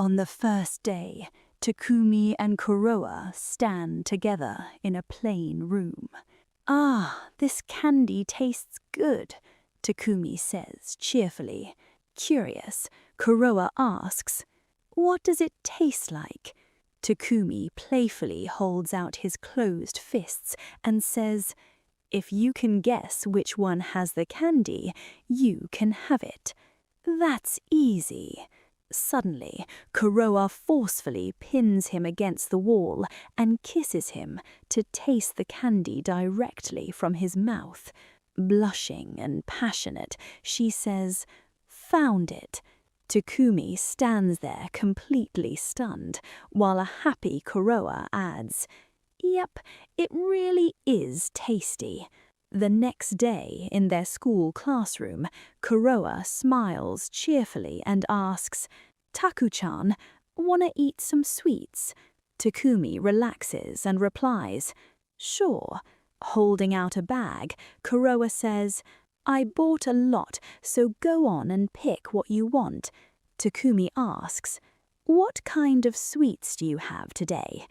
On the first day, Takumi and Kuroa stand together in a plain room. "Ah, this candy tastes good," Takumi says cheerfully. Curious, Kuroa asks, "What does it taste like?" Takumi playfully holds out his closed fists and says, "If you can guess which one has the candy, you can have it. That's easy." Suddenly, Kuroa forcefully pins him against the wall and kisses him to taste the candy directly from his mouth. Blushing and passionate, she says, "Found it." Takumi stands there completely stunned, while a happy Kuroa adds, "Yep, it really is tasty." The next day, in their school classroom, Kuroa smiles cheerfully and asks, "Taku-chan, wanna eat some sweets?" Takumi relaxes and replies, "Sure." Holding out a bag, Kuroa says, "I bought a lot, so go on and pick what you want." Takumi asks, "What kind of sweets do you have today?"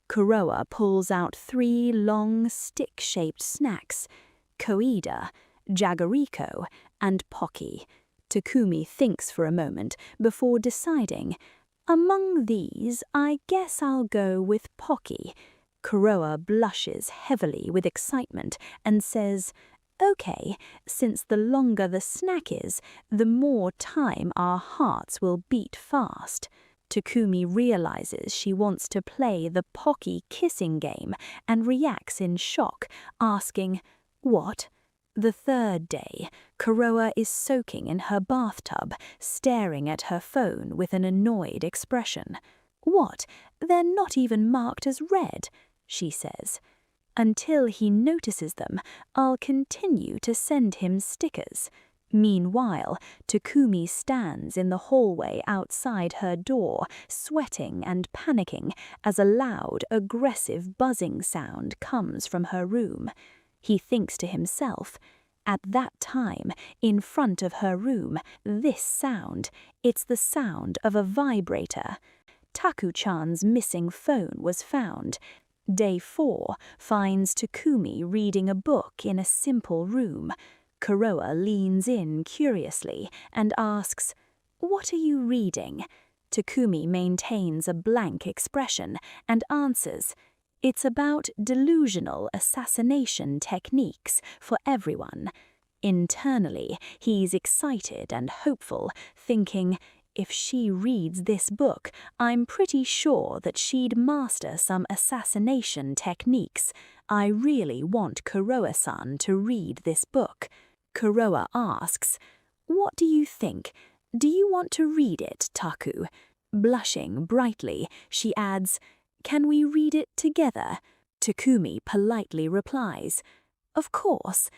Kuroa pulls out 3 long, stick-shaped snacks: Koida, Jagariko, and Pocky. Takumi thinks for a moment before deciding, "Among these, I guess I'll go with Pocky." Kuroa blushes heavily with excitement and says, "Okay, since the longer the snack is, the more time our hearts will beat fast." Takumi realizes she wants to play the Pocky kissing game and reacts in shock, asking, "What?" The third day, Kuroa is soaking in her bathtub, staring at her phone with an annoyed expression. "What? They're not even marked as red," she says. "Until he notices them, I'll continue to send him stickers." Meanwhile, Takumi stands in the hallway outside her door, sweating and panicking as a loud, aggressive buzzing sound comes from her room. He thinks to himself, at that time, in front of her room, this sound, it's the sound of a vibrator. Taku-chan's missing phone was found. Day 4 finds Takumi reading a book in a simple room. Kuroa leans in curiously and asks, "What are you reading?" Takumi maintains a blank expression and answers, "It's about delusional assassination techniques for everyone." Internally, he's excited and hopeful, thinking, if she reads this book, I'm pretty sure that she'd master some assassination techniques. I really want Kuroa-san to read this book. Kuroa asks, "What do you think? Do you want to read it, Taku?" Blushing brightly, she adds, "Can we read it together?" Takumi politely replies, "Of course."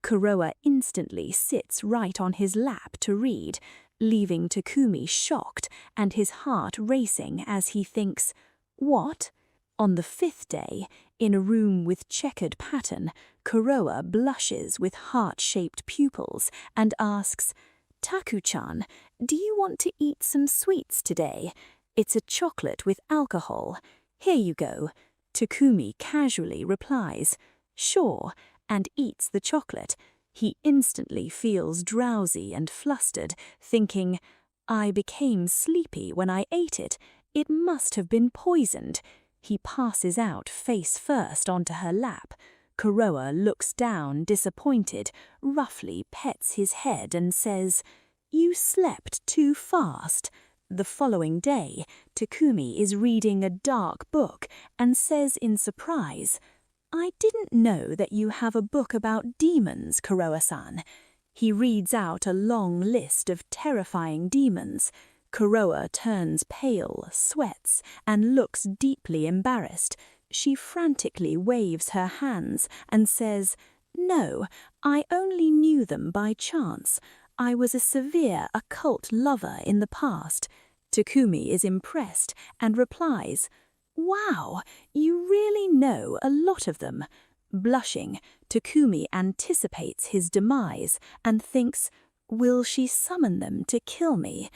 Kuroa instantly sits right on his lap to read, leaving Takumi shocked and his heart racing as he thinks, "What?" On the 5th day, in a room with checkered pattern, Kuroa blushes with heart-shaped pupils and asks, "Taku-chan, do you want to eat some sweets today? It's a chocolate with alcohol. Here you go." Takumi casually replies, "Sure," and eats the chocolate. He instantly feels drowsy and flustered, thinking, "I became sleepy when I ate it. It must have been poisoned." He passes out face first onto her lap. Kuroa looks down disappointed, roughly pets his head and says, "You slept too fast." The following day, Takumi is reading a dark book and says in surprise, "I didn't know that you have a book about demons, Kuroa-san." He reads out a long list of terrifying demons. Kuroa turns pale, sweats, and looks deeply embarrassed. She frantically waves her hands and says, "No, I only knew them by chance. I was a severe occult lover in the past." Takumi is impressed and replies, "Wow, you really know a lot of them." Blushing, Takumi anticipates his demise and thinks, "Will she summon them to kill me?"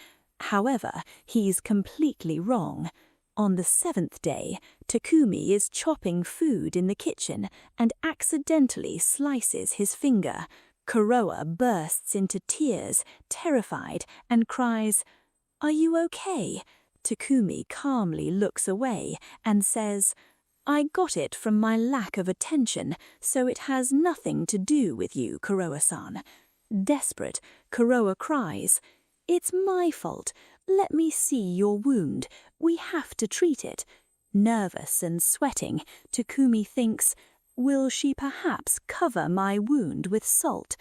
However, he's completely wrong. On the 7th day, Takumi is chopping food in the kitchen and accidentally slices his finger. Kuroa bursts into tears, terrified, and cries, "Are you okay?" Takumi calmly looks away and says, "I got it from my lack of attention, so it has nothing to do with you, Kuroa-san." Desperate, Kuroa cries, "It's my fault. Let me see your wound. We have to treat it." Nervous and sweating, Takumi thinks, will she perhaps cover my wound with salt?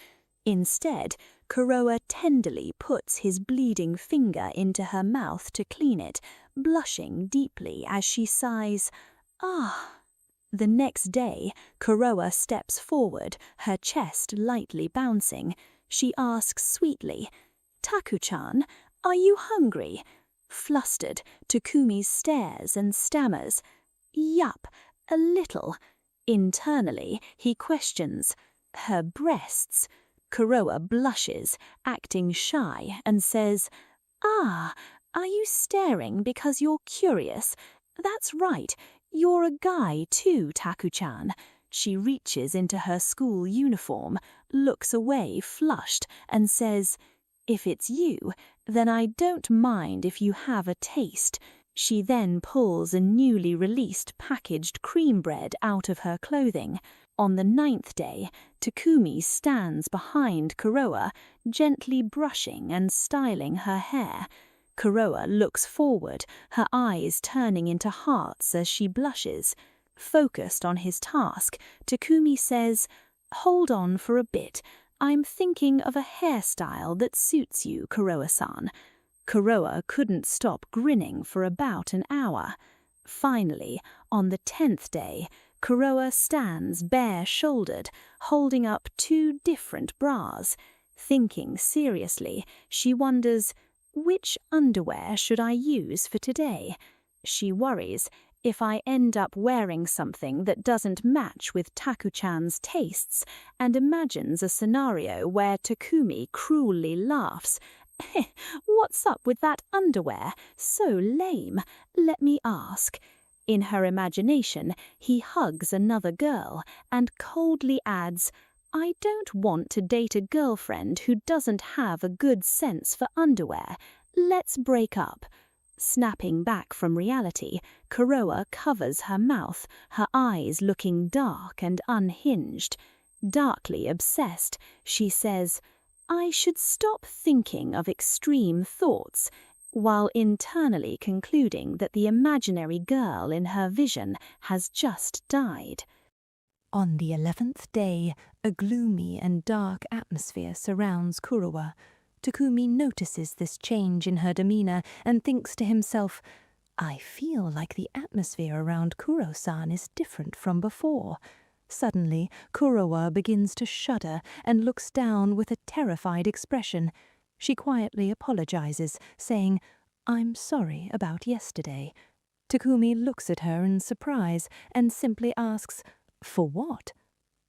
Instead, Kuroa tenderly puts his bleeding finger into her mouth to clean it, blushing deeply as she sighs, "Ah." The next day, Kuroa steps forward, her chest lightly bouncing. She asks sweetly, "Taku-chan, are you hungry?" Flustered, Takumi stares and stammers, "Yup, a little." Internally, he questions, "Her breasts?" Kuroa blushes, acting shy, and says, "Ah, are you staring because you're curious? That's right, you're a guy too, Taku-chan." She reaches into her school uniform, looks away flushed, and says, "If it's you, then I don't mind if you have a taste." She then pulls a newly released packaged cream bread out of her clothing. On the 9th day, Takumi stands behind Kuroa, gently brushing and styling her hair. Kuroa looks forward, her eyes turning into hearts as she blushes. Focused on his task, Takumi says, "Hold on for a bit. I'm thinking of a hairstyle that suits you, Kuroa-san." Kuroa couldn't stop grinning for about an hour. Finally, on the 10th day, Kuroa stands bare-shouldered, holding up 2 different bras. Thinking seriously, she wonders, which underwear should I use for today? She worries, if I end up wearing something that doesn't match with Taku-chan's tastes, and imagines a scenario where Takumi cruelly laughs. "What's up with that underwear? So lame. Let me ask." In her imagination, he hugs another girl and coldly adds, "I don't want to date a girlfriend who doesn't have a good sense for underwear. Let's break up." Snapping back from reality, Kuroa covers her mouth, her eyes looking dark and unhinged. Darkly obsessed, she says, "I should stop thinking of extreme thoughts," while internally concluding that the imaginary girl in her vision has just died. On the 11th day, a gloomy and dark atmosphere surrounds Kuroa. Takumi notices this change in her demeanor and thinks to himself, "I feel like the atmosphere around Kuro-san is different from before." Suddenly, Kuroa begins to shudder and looks down with a terrified expression. She quietly apologizes, saying, "I'm sorry about yesterday." Takumi looks at her in surprise and simply asks, "For what?"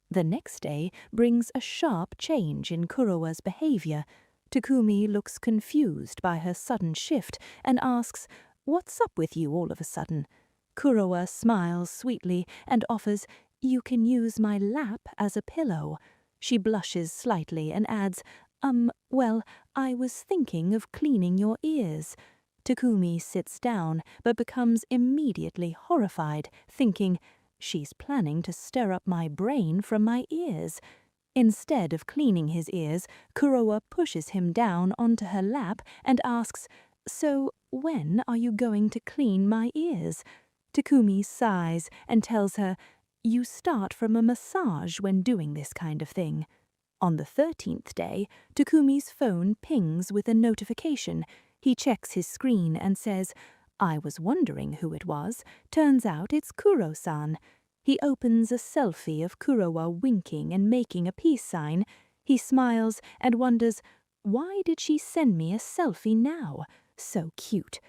The next day brings a sharp change in Kuroa's behavior. Takumi looks confused by her sudden shift and asks, "What's up with you all of a sudden?" Kuroa smiles sweetly and offers, "You can use my lap as a pillow." She blushes slightly and adds, Well, I was thinking of cleaning your ears." Takumi sits down, but becomes immediately horrified, thinking, "She's planning to stir up my brain from my ears." Instead of cleaning his ears, Kuroa pushes him down onto her lap and asks, "So, when are you going to clean my ears?" Takumi sighs and tells her, "You start from a massage when doing this kind of thing." On the 13th day, Takumi's phone pings with a notification. He checks his screen and says, "I was wondering who it was. Turns out it's Kuro-san." He opens a selfie of Kuroa winking and making a peace sign. He smiles and wonders, why did she send me a selfie now? So cute.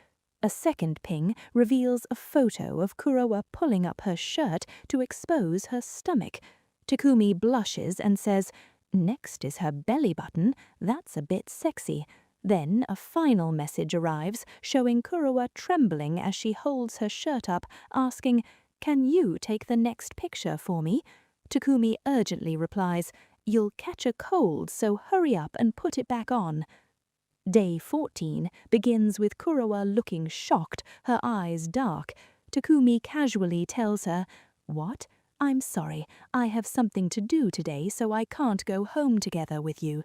A second ping reveals a photo of Kuroa pulling up her shirt to expose her stomach. Takumi blushes and says, "Next is her belly button. That's a bit sexy." Then a final message arrives, showing Kurowa trembling as she holds her shirt up, asking, "Can you take the next picture for me?" Takumi urgently replies, "You'll catch a cold, so hurry up and put it back on." Day 14 begins with Kurowa looking shocked, her eyes dark. Takumi casually tells her, "What? I'm sorry, I have something to do today, so I can't go home together with you."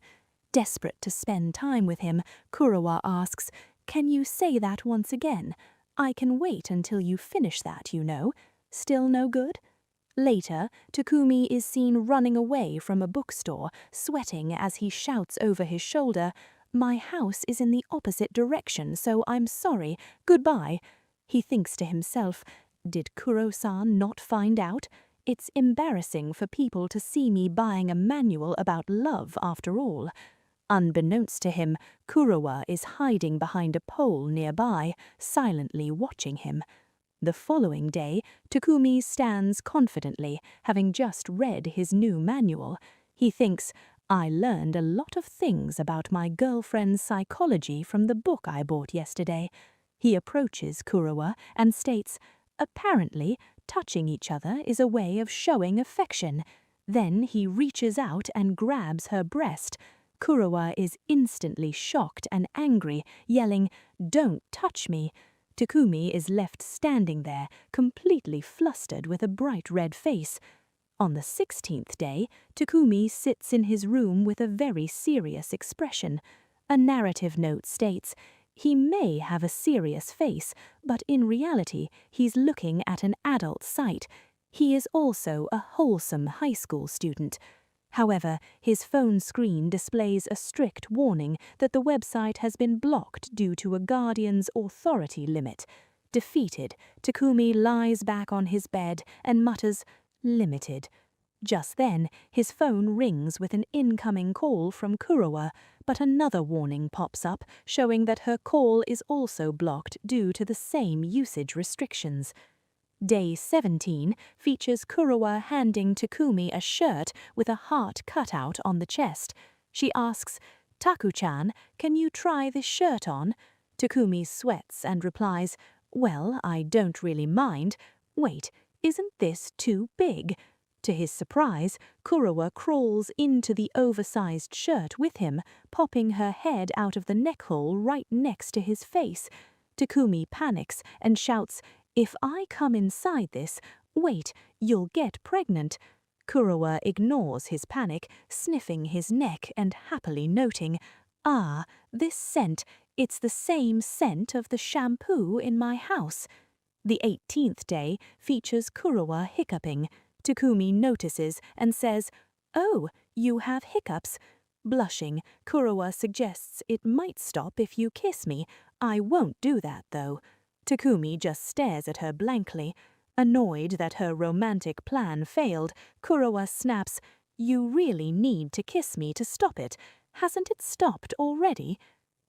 Desperate to spend time with him, Kurowa asks, "Can you say that once again? I can wait until you finish that, you know. Still no good?" Later, Takumi is seen running away from a bookstore, sweating as he shouts over his shoulder, "My house is in the opposite direction, so I'm sorry. Goodbye." He thinks to himself, "Did Kuro-san not find out? It's embarrassing for people to see me buying a manual about love after all." Unbeknownst to him, Kurowa is hiding behind a pole nearby, silently watching him. The following day, Takumi stands confidently, having just read his new manual. He thinks, "I learned a lot of things about my girlfriend's psychology from the book I bought yesterday." He approaches Kurowa and states, "Apparently, touching each other is a way of showing affection." Then he reaches out and grabs her breast. Kurowa is instantly shocked and angry, yelling, "Don't touch me." Takumi is left standing there, completely flustered with a bright red face. On the 16th day, Takumi sits in his room with a very serious expression. A narrative note states, "He may have a serious face, but in reality he's looking at an adult site. He is also a wholesome high school student." However, his phone screen displays a strict warning that the website has been blocked due to a guardian's authority limit. Defeated, Takumi lies back on his bed and mutters, "Limited." Just then, his phone rings with an incoming call from Kurowa, but another warning pops up showing that her call is also blocked due to the same usage restrictions. Day 17 features Kurowa handing Takumi a shirt with a heart cutout on the chest. She asks, "Taku-chan, can you try this shirt on?" Takumi sweats and replies, "Well, I don't really mind. Wait, isn't this too big?" To his surprise, Kurowa crawls into the oversized shirt with him, popping her head out of the neck hole right next to his face. Takumi panics and shouts, "If I come inside this, wait, you'll get pregnant." Kurowa ignores his panic, sniffing his neck and happily noting, "Ah, this scent, it's the same scent of the shampoo in my house." The 18th day features Kurowa hiccuping. Takumi notices and says, "Oh, you have hiccups." Blushing, Kurowa suggests it might stop if you kiss me. "I won't do that, though." Takumi just stares at her blankly. Annoyed that her romantic plan failed, Kurowa snaps, "You really need to kiss me to stop it. Hasn't it stopped already?"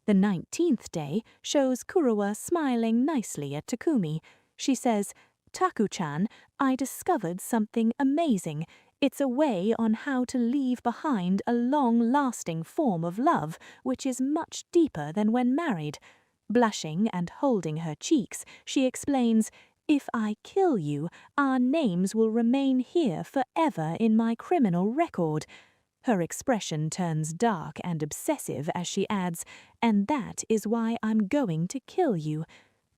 The 19th day shows Kurowa smiling nicely at Takumi. She says, "Taku-chan, I discovered something amazing. It's a way on how to leave behind a long-lasting form of love, which is much deeper than when married." Blushing and holding her cheeks, she explains, "If I kill you, our names will remain here forever in my criminal record." Her expression turns dark and obsessive as she adds, "And that is why I'm going to kill you."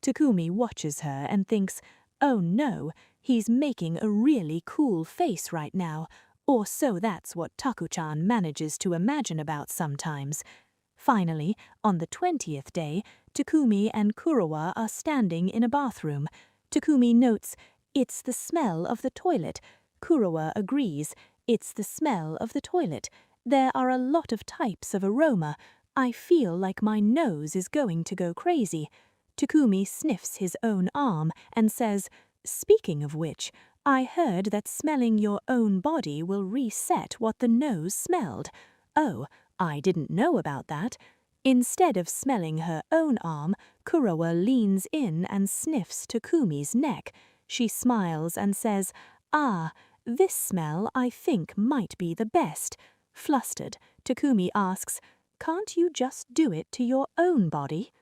Takumi watches her and thinks, "Oh no, he's making a really cool face right now," or so that's what Taku-chan manages to imagine about sometimes. Finally, on the 20th day, Takumi and Kurowa are standing in a bathroom. Takumi notes, "It's the smell of the toilet." Kurowa agrees, "It's the smell of the toilet. There are a lot of types of aroma. I feel like my nose is going to go crazy." Takumi sniffs his own arm and says, "Speaking of which, I heard that smelling your own body will reset what the nose smelled." "Oh, I didn't know about that." Instead of smelling her own arm, Kurowa leans in and sniffs Takumi's neck. She smiles and says, "Ah, this smell I think might be the best." Flustered, Takumi asks, Can't you just do it to your own body?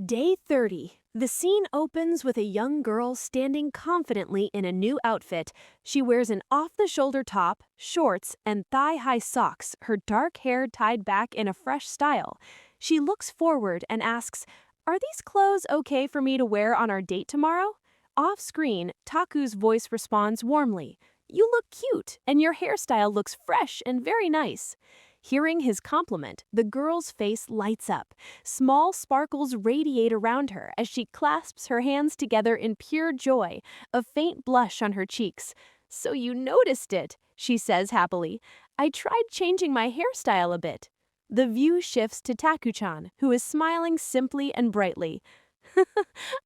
Day 30. The scene opens with a young girl standing confidently in a new outfit. She wears an off-the-shoulder top, shorts, and thigh-high socks, her dark hair tied back in a fresh style. She looks forward and asks, "Are these clothes okay for me to wear on our date tomorrow?" Off-screen, Taku's voice responds warmly, "You look cute, and your hairstyle looks fresh and very nice." Hearing his compliment, the girl's face lights up. Small sparkles radiate around her as she clasps her hands together in pure joy, a faint blush on her cheeks. "So you noticed it," she says happily. "I tried changing my hairstyle a bit." The view shifts to Taku-chan, who is smiling simply and brightly.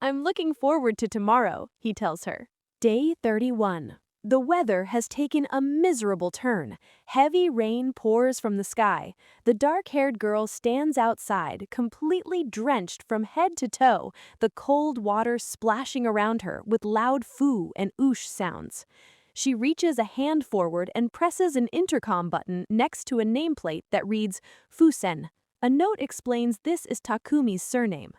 "I'm looking forward to tomorrow," he tells her. Day 31. The weather has taken a miserable turn. Heavy rain pours from the sky. The dark-haired girl stands outside, completely drenched from head to toe, the cold water splashing around her with loud foo and oosh sounds. She reaches a hand forward and presses an intercom button next to a nameplate that reads Fusen. A note explains this is Takumi's surname.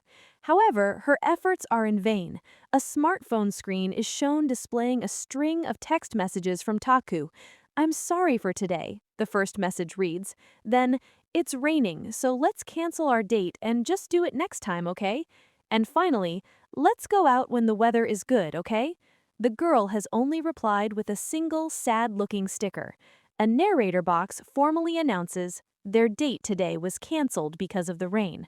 However, her efforts are in vain. A smartphone screen is shown displaying a string of text messages from Taku. "I'm sorry for today," the first message reads. Then, "It's raining, so let's cancel our date and just do it next time, okay?" And finally, "Let's go out when the weather is good, okay?" The girl has only replied with a single sad-looking sticker. A narrator box formally announces their date today was canceled because of the rain.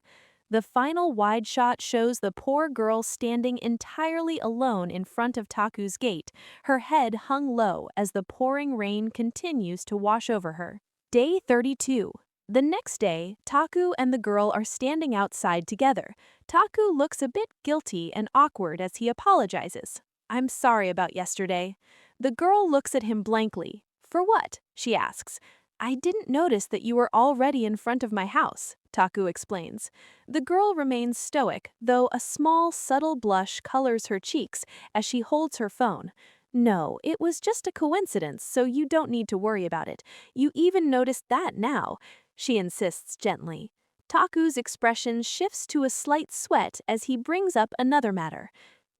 The final wide shot shows the poor girl standing entirely alone in front of Taku's gate, her head hung low as the pouring rain continues to wash over her. Day 32. The next day, Taku and the girl are standing outside together. Taku looks a bit guilty and awkward as he apologizes. "I'm sorry about yesterday." The girl looks at him blankly. "For what?" she asks. "I didn't notice that you were already in front of my house," Taku explains. The girl remains stoic, though a small, subtle blush colors her cheeks as she holds her phone. "No, it was just a coincidence, so you don't need to worry about it. You even noticed that now," she insists gently. Taku's expression shifts to a slight sweat as he brings up another matter.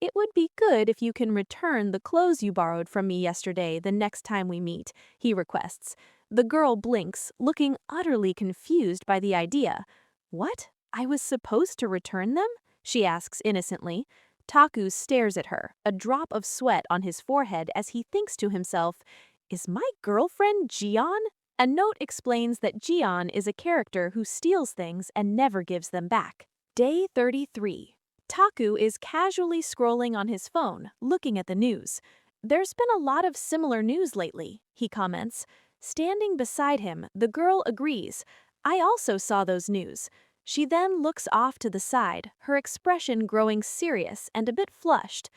"It would be good if you can return the clothes you borrowed from me yesterday the next time we meet," he requests. The girl blinks, looking utterly confused by the idea. "What? I was supposed to return them?" she asks innocently. Taku stares at her, a drop of sweat on his forehead as he thinks to himself, "Is my girlfriend Jian?" A note explains that Jian is a character who steals things and never gives them back. Day 33. Taku is casually scrolling on his phone, looking at the news. "There's been a lot of similar news lately," he comments. Standing beside him, the girl agrees. "I also saw those news." She then looks off to the side, her expression growing serious and a bit flushed.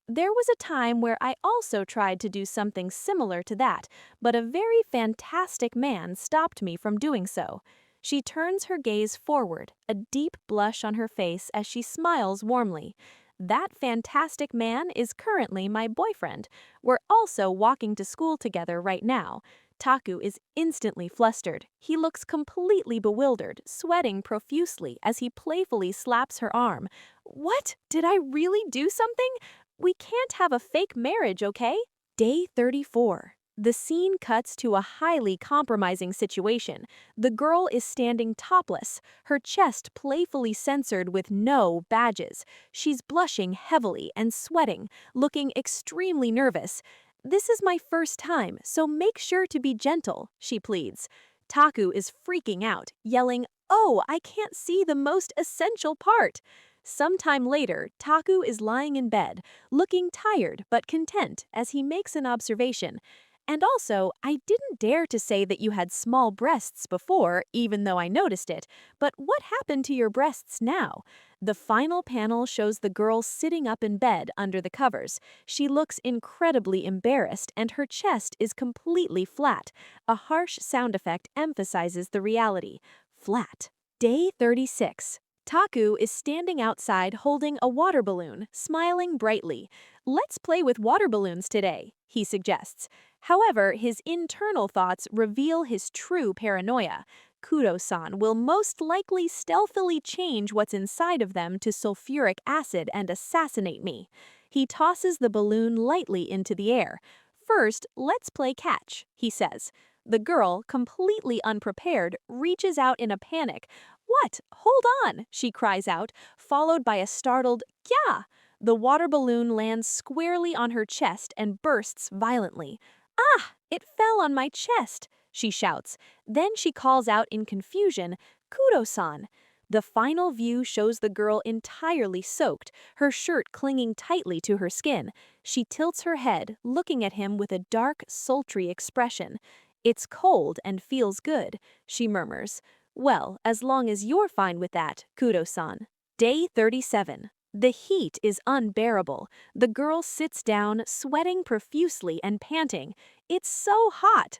"There was a time where I also tried to do something similar to that, but a very fantastic man stopped me from doing so." She turns her gaze forward, a deep blush on her face as she smiles warmly. "That fantastic man is currently my boyfriend. We're also walking to school together right now." Taku is instantly flustered. He looks completely bewildered, sweating profusely as he playfully slaps her arm. "What? Did I really do something? We can't have a fake marriage, okay?" Day 34. The scene cuts to a highly compromising situation. The girl is standing topless, her chest playfully censored with no badges. She's blushing heavily and sweating, looking extremely nervous. "This is my first time, so make sure to be gentle," she pleads. Taku is freaking out, yelling, "Oh, I can't see the most essential part." Sometime later, Taku is lying in bed, looking tired but content as he makes an observation. "And also, I didn't dare to say that you had small breasts before, even though I noticed it. But what happened to your breasts now?" The final panel shows the girl sitting up in bed under the covers. She looks incredibly embarrassed and her chest is completely flat. A harsh sound effect emphasizes the reality. Flat. Day 36. Taku is standing outside holding a water balloon, smiling brightly. "Let's play with water balloons today," he suggests. However, his internal thoughts reveal his true paranoia. Kudo-san will most likely stealthily change what's inside of them to sulfuric acid and assassinate me. He tosses the balloon lightly into the air. First, let's play catch, he says. The girl, completely unprepared, reaches out in a panic. What? Hold on, she cries out, followed by a startled, yeah. The water balloon lands squarely on her chest and bursts violently. Ah, it fell on my chest, she shouts. Then she calls out in confusion, Kudo-san. The final view shows the girl entirely soaked, her shirt clinging tightly to her skin. She tilts her head, looking at him with a dark, sultry expression. It's cold and feels good, she murmurs. Well, as long as you're fine with that, Kudo-san. Day 37. The heat is unbearable. The girl sits down, sweating profusely and panting. It's so hot,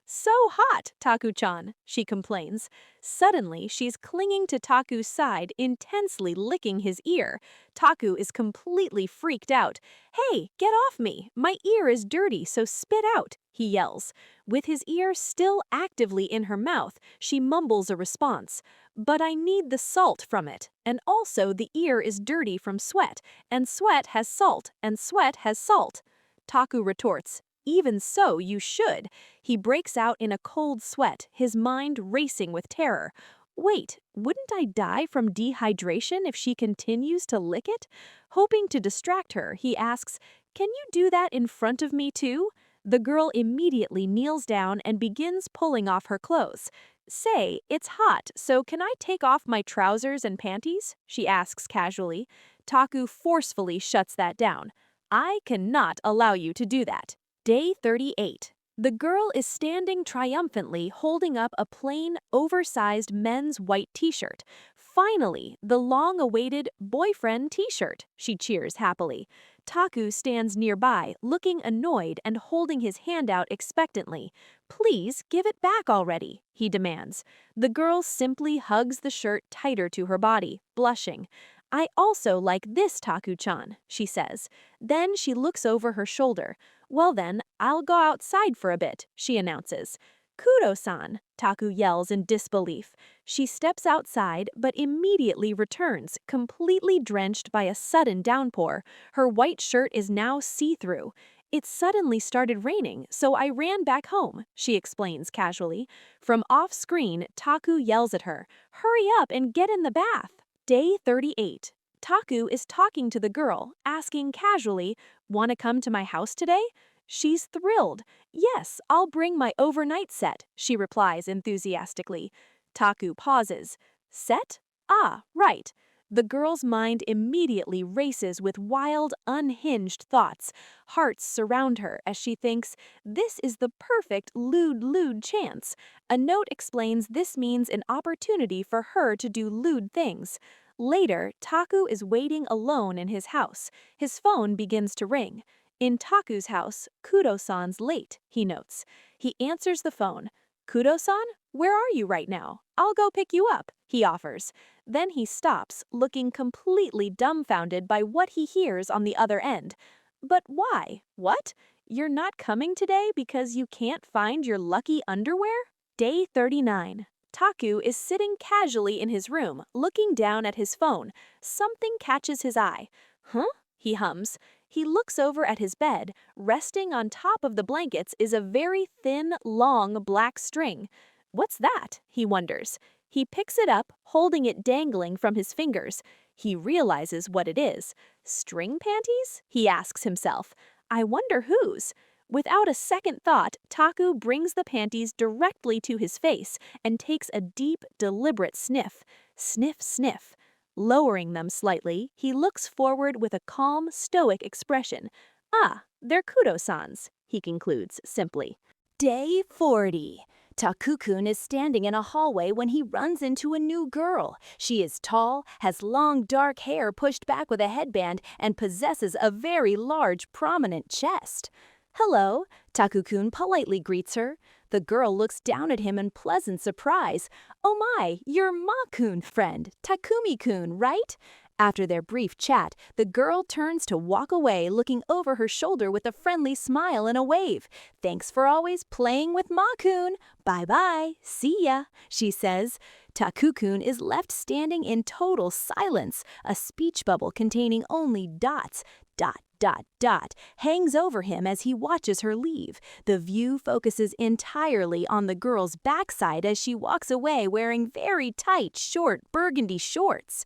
Taku-chan, she complains. Suddenly, she's clinging to Taku's side, intensely licking his ear. Taku is completely freaked out. Hey, get off me! My ear is dirty, so spit out, he yells. With his ear still actively in her mouth, she mumbles a response. But I need the salt from it, and also the ear is dirty from sweat, and sweat has salt, and sweat has salt. Taku retorts, even so, you should. He breaks out in a cold sweat, his mind racing with terror. Wait, wouldn't I die from dehydration if she continues to lick it? Hoping to distract her, he asks, can you do that in front of me too? The girl immediately kneels down and begins pulling off her clothes. Say, it's hot, so can I take off my trousers and panties? She asks casually. Taku forcefully shuts that down. I cannot allow you to do that. Day 38. The girl is standing triumphantly holding up a plain, oversized men's white t-shirt. Finally, the long-awaited boyfriend t-shirt, she cheers happily. Taku stands nearby, looking annoyed and holding his hand out expectantly. Please give it back already, he demands. The girl simply hugs the shirt tighter to her body, blushing. I also like this, Taku-chan, she says. Then she looks over her shoulder. Well then, I'll go outside for a bit, she announces. Kudo-san, Taku yells in disbelief. She steps outside, but immediately returns, completely drenched by a sudden downpour. Her white shirt is now see-through. It suddenly started raining, so I ran back home, she explains casually. From off-screen, Taku yells at her, hurry up and get in the bath. Day 38. Taku is talking to the girl, asking casually, "Want to come to my house today?" She's thrilled. "Yes, I'll bring my overnight set," she replies enthusiastically. Taku pauses. Set? Ah, right. The girl's mind immediately races with wild, unhinged thoughts. Hearts surround her as she thinks, this is the perfect lewd chance. A note explains this means an opportunity for her to do lewd things. Later, Taku is waiting alone in his house. His phone begins to ring. In Taku's house, Kudo-san's late, he notes. He answers the phone. Kudo-san, where are you right now? I'll go pick you up, he offers. Then he stops, looking completely dumbfounded by what he hears on the other end. But why? What? You're not coming today because you can't find your lucky underwear? Day 39. Taku is sitting casually in his room, looking down at his phone. Something catches his eye. Huh? He hums. He looks over at his bed. Resting on top of the blankets is a very thin, long black string. What's that? He wonders. He picks it up, holding it dangling from his fingers. He realizes what it is. String panties? He asks himself. I wonder whose? Without a second thought, Taku brings the panties directly to his face and takes a deep, deliberate sniff. Sniff, sniff. Lowering them slightly, he looks forward with a calm, stoic expression. Ah, they're Kudo-san's, he concludes simply. Day 40. Taku-kun is standing in a hallway when he runs into a new girl. She is tall, has long dark hair pushed back with a headband, and possesses a very large, prominent chest. Hello, Taku-kun politely greets her. The girl looks down at him in pleasant surprise. Oh my, you're Ma-kun friend, Takumi-kun, right? After their brief chat, the girl turns to walk away, looking over her shoulder with a friendly smile and a wave. "Thanks for always playing with Ma-kun. Bye-bye. See ya," she says. Taku-kun is left standing in total silence. A speech bubble containing only dots, dot, dot, dot, hangs over him as he watches her leave. The view focuses entirely on the girl's backside as she walks away wearing very tight, short burgundy shorts.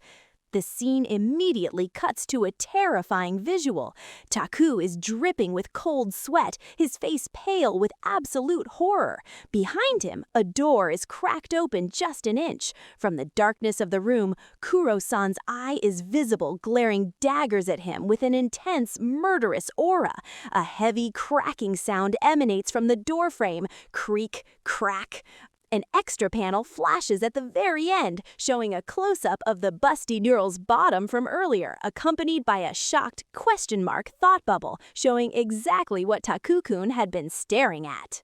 The scene immediately cuts to a terrifying visual. Taku is dripping with cold sweat, his face pale with absolute horror. Behind him, a door is cracked open just an inch. From the darkness of the room, Kuro-san's eye is visible, glaring daggers at him with an intense, murderous aura. A heavy cracking sound emanates from the doorframe. Creak, crack. An extra panel flashes at the very end, showing a close-up of the busty girl's bottom from earlier, accompanied by a shocked question mark thought bubble, showing exactly what Taku-kun had been staring at.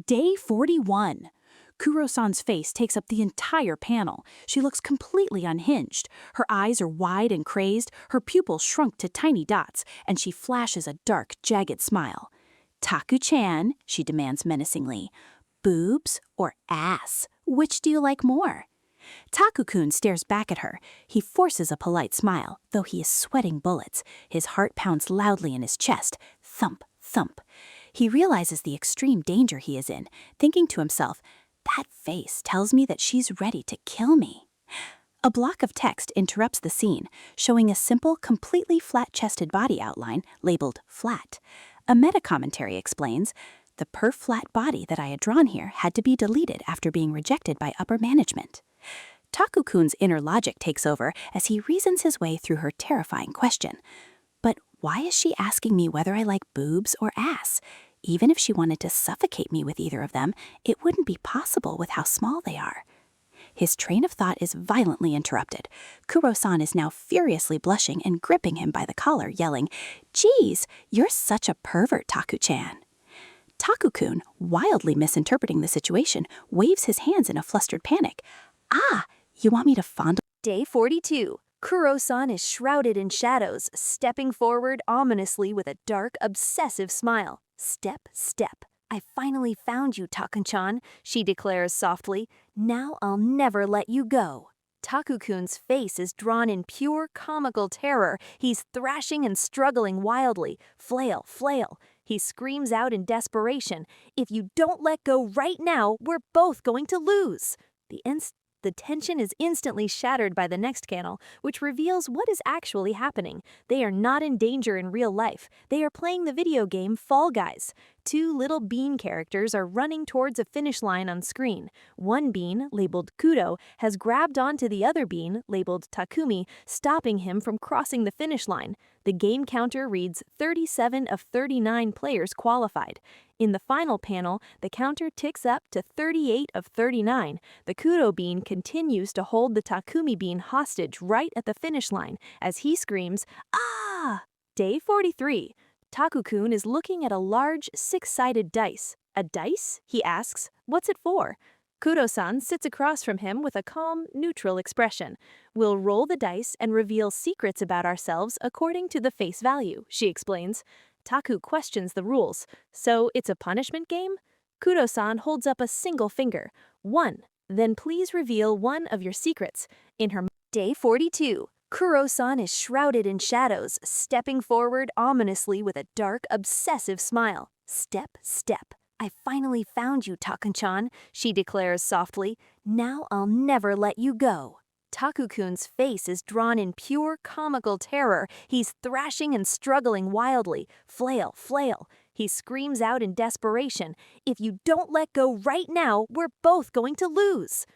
Day 41. Kuro-san's face takes up the entire panel. She looks completely unhinged. Her eyes are wide and crazed, her pupils shrunk to tiny dots, and she flashes a dark, jagged smile. "Taku-chan," she demands menacingly. "Boobs or ass? Which do you like more?" Taku-kun stares back at her. He forces a polite smile, though he is sweating bullets. His heart pounds loudly in his chest. Thump, thump. He realizes the extreme danger he is in, thinking to himself, "That face tells me that she's ready to kill me." A block of text interrupts the scene, showing a simple, completely flat-chested body outline labeled flat. A meta-commentary explains, "The per-flat body that I had drawn here had to be deleted after being rejected by upper management." Taku-kun's inner logic takes over as he reasons his way through her terrifying question. But why is she asking me whether I like boobs or ass? Even if she wanted to suffocate me with either of them, it wouldn't be possible with how small they are. His train of thought is violently interrupted. Kuro-san is now furiously blushing and gripping him by the collar, yelling, "Geez, you're such a pervert, Taku-chan." Taku-kun, wildly misinterpreting the situation, waves his hands in a flustered panic. "Ah, you want me to fondle—" Day 42. Kuro-san is shrouded in shadows, stepping forward ominously with a dark, obsessive smile. "Step, step. I finally found you, Taku-chan," she declares softly. "Now I'll never let you go." Taku-kun's face is drawn in pure comical terror. He's thrashing and struggling wildly. Flail, flail. He screams out in desperation, "If you don't let go right now, we're both going to lose." The tension is instantly shattered by the next panel, which reveals what is actually happening. They are not in danger in real life. They are playing the video game Fall Guys. Two little bean characters are running towards a finish line on screen. One bean, labeled Kudo, has grabbed onto the other bean, labeled Takumi, stopping him from crossing the finish line. The game counter reads 37 of 39 players qualified. In the final panel, the counter ticks up to 38 of 39. The Kudo bean continues to hold the Takumi bean hostage right at the finish line as he screams, "Ah!" Day 43. Taku-kun is looking at a large, six-sided dice. "A dice?" he asks. "What's it for?" Kudo-san sits across from him with a calm, neutral expression. "We'll roll the dice and reveal secrets about ourselves according to the face value," she explains. Taku questions the rules. "So it's a punishment game?" Kudo-san holds up a single finger. "1. Then please reveal one of your secrets." In her Day 42. Kuro-san is shrouded in shadows, stepping forward ominously with a dark, obsessive smile. "Step, step. I finally found you, Taku-chan," she declares softly. "Now I'll never let you go." Taku-kun's face is drawn in pure comical terror. He's thrashing and struggling wildly. Flail, flail. He screams out in desperation, "If you don't let go right now, we're both going to lose."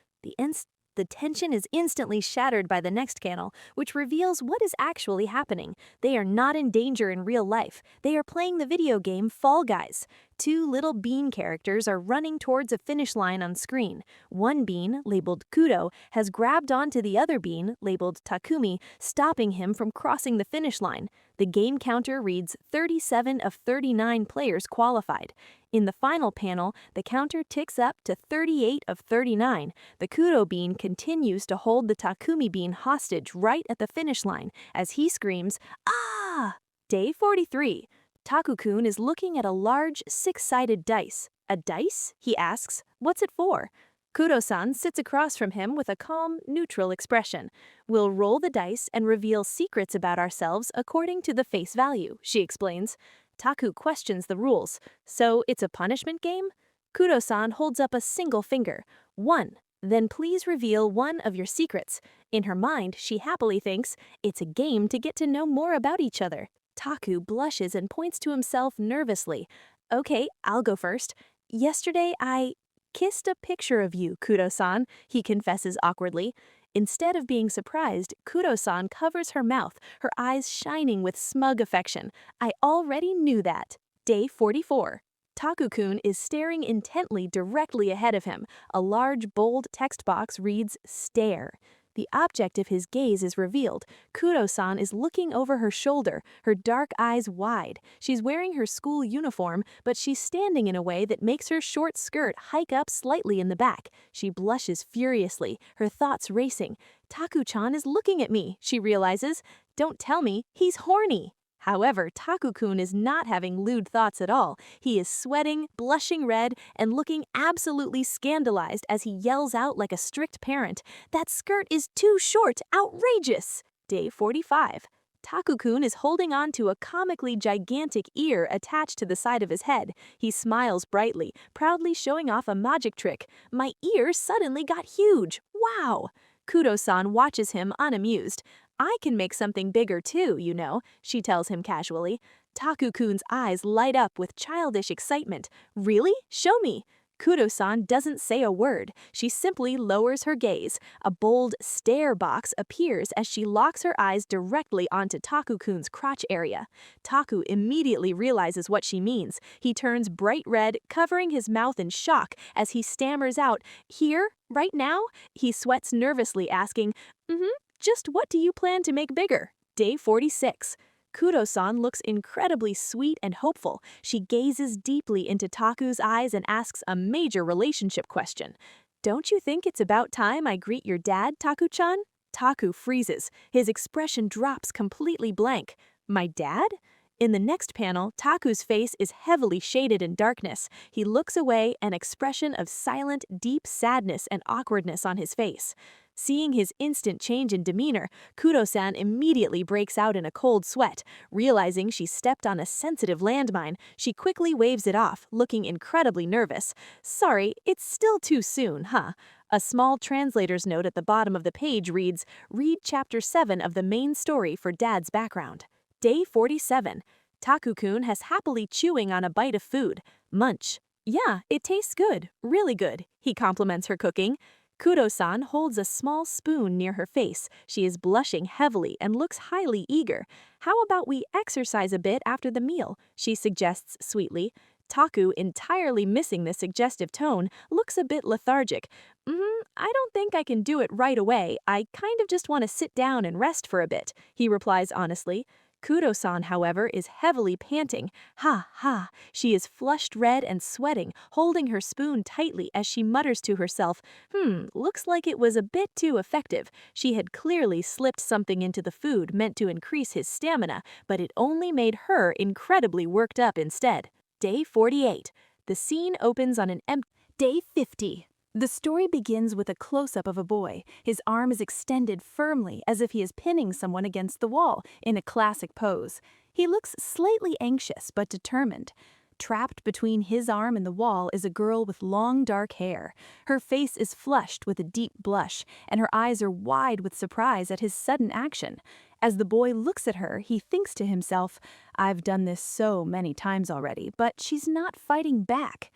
The tension is instantly shattered by the next panel, which reveals what is actually happening. They are not in danger in real life. They are playing the video game Fall Guys. Two little bean characters are running towards a finish line on screen. One bean, labeled Kudo, has grabbed onto the other bean, labeled Takumi, stopping him from crossing the finish line. The game counter reads 37 of 39 players qualified. In the final panel, the counter ticks up to 38 of 39. The Kuro bean continues to hold the Takumi bean hostage right at the finish line as he screams, "Ah!" Day 43. Taku-kun is looking at a large, six-sided dice. "A dice?" he asks. "What's it for?" Kuro-san sits across from him with a calm, neutral expression. "We'll roll the dice and reveal secrets about ourselves according to the face value," she explains. Taku questions the rules. "So it's a punishment game?" Kuro-san holds up a single finger. "One. Then please reveal one of your secrets." In her mind, she happily thinks, it's a game to get to know more about each other. Taku blushes and points to himself nervously. "Okay, I'll go first. Yesterday I kissed a picture of you, Kuro-san," he confesses awkwardly. Instead of being surprised, Kuro-san covers her mouth, her eyes shining with smug affection. "I already knew that." Day 44. Taku-kun is staring intently directly ahead of him. A large, bold text box reads, "Stare." The object of his gaze is revealed. Kuro-san is looking over her shoulder, her dark eyes wide. She's wearing her school uniform, but she's standing in a way that makes her short skirt hike up slightly in the back. She blushes furiously, her thoughts racing. "Taku-chan is looking at me," she realizes. "Don't tell me, he's horny." However, Taku-kun is not having lewd thoughts at all. He is sweating, blushing red, and looking absolutely scandalized as he yells out like a strict parent, "That skirt is too short! Outrageous!" Day 45. Taku-kun is holding on to a comically gigantic ear attached to the side of his head. He smiles brightly, proudly showing off a magic trick. "My ear suddenly got huge! Wow!" Kuro-san watches him unamused. "I can make something bigger too, you know," she tells him casually. Taku-kun's eyes light up with childish excitement. "Really? Show me." Kuro-san doesn't say a word. She simply lowers her gaze. A bold stare box appears as she locks her eyes directly onto Taku-kun's crotch area. Taku immediately realizes what she means. He turns bright red, covering his mouth in shock as he stammers out, "Here? Right now?" He sweats nervously, asking, "Just what do you plan to make bigger?" Day 46. Kuro-san looks incredibly sweet and hopeful. She gazes deeply into Taku's eyes and asks a major relationship question. "Don't you think it's about time I greet your dad, Taku-chan?" Taku freezes. His expression drops completely blank. "My dad?" In the next panel, Taku's face is heavily shaded in darkness. He looks away, an expression of silent, deep sadness and awkwardness on his face. Seeing his instant change in demeanor, Kuro-san immediately breaks out in a cold sweat. Realizing she stepped on a sensitive landmine, she quickly waves it off, looking incredibly nervous. "Sorry, it's still too soon, huh?" A small translator's note at the bottom of the page reads, "Read Chapter 7 of the main story for Dad's background." Day 47. Taku-kun has happily chewing on a bite of food. Munch. "Yeah, it tastes good, really good," he compliments her cooking. Kuro-san holds a small spoon near her face. She is blushing heavily and looks highly eager. "How about we exercise a bit after the meal?" she suggests sweetly. Taku, entirely missing the suggestive tone, looks a bit lethargic. I don't think I can do it right away. I kind of just want to sit down and rest for a bit," he replies honestly. Kuro-san, however, is heavily panting. Ha! She is flushed red and sweating, holding her spoon tightly as she mutters to herself, looks like it was a bit too effective. She had clearly slipped something into the food meant to increase his stamina, but it only made her incredibly worked up instead. Day 48. The scene opens on an empty... Day 50. The story begins with a close-up of a boy. His arm is extended firmly as if he is pinning someone against the wall in a classic pose. He looks slightly anxious but determined. Trapped between his arm and the wall is a girl with long dark hair. Her face is flushed with a deep blush, and her eyes are wide with surprise at his sudden action. As the boy looks at her, he thinks to himself, "I've done this so many times already, but she's not fighting back."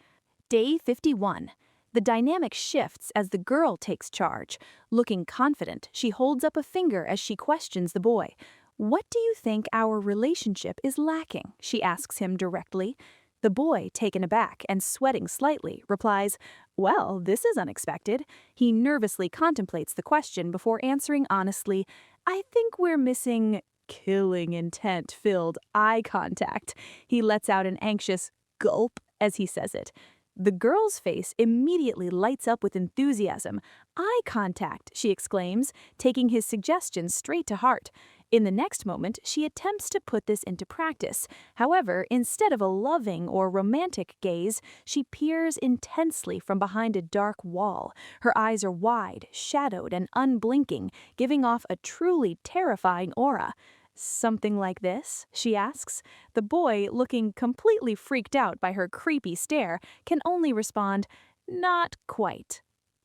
Day 51. The dynamic shifts as the girl takes charge. Looking confident, she holds up a finger as she questions the boy. "What do you think our relationship is lacking?" she asks him directly. The boy, taken aback and sweating slightly, replies, "Well, this is unexpected." He nervously contemplates the question before answering honestly, "I think we're missing killing intent-filled eye contact. He lets out an anxious gulp as he says it. The girl's face immediately lights up with enthusiasm. "Eye contact," she exclaims, taking his suggestion straight to heart. In the next moment, she attempts to put this into practice. However, instead of a loving or romantic gaze, she peers intensely from behind a dark wall. Her eyes are wide, shadowed, and unblinking, giving off a truly terrifying aura. "Something like this?" she asks. The boy, looking completely freaked out by her creepy stare, can only respond, "Not quite."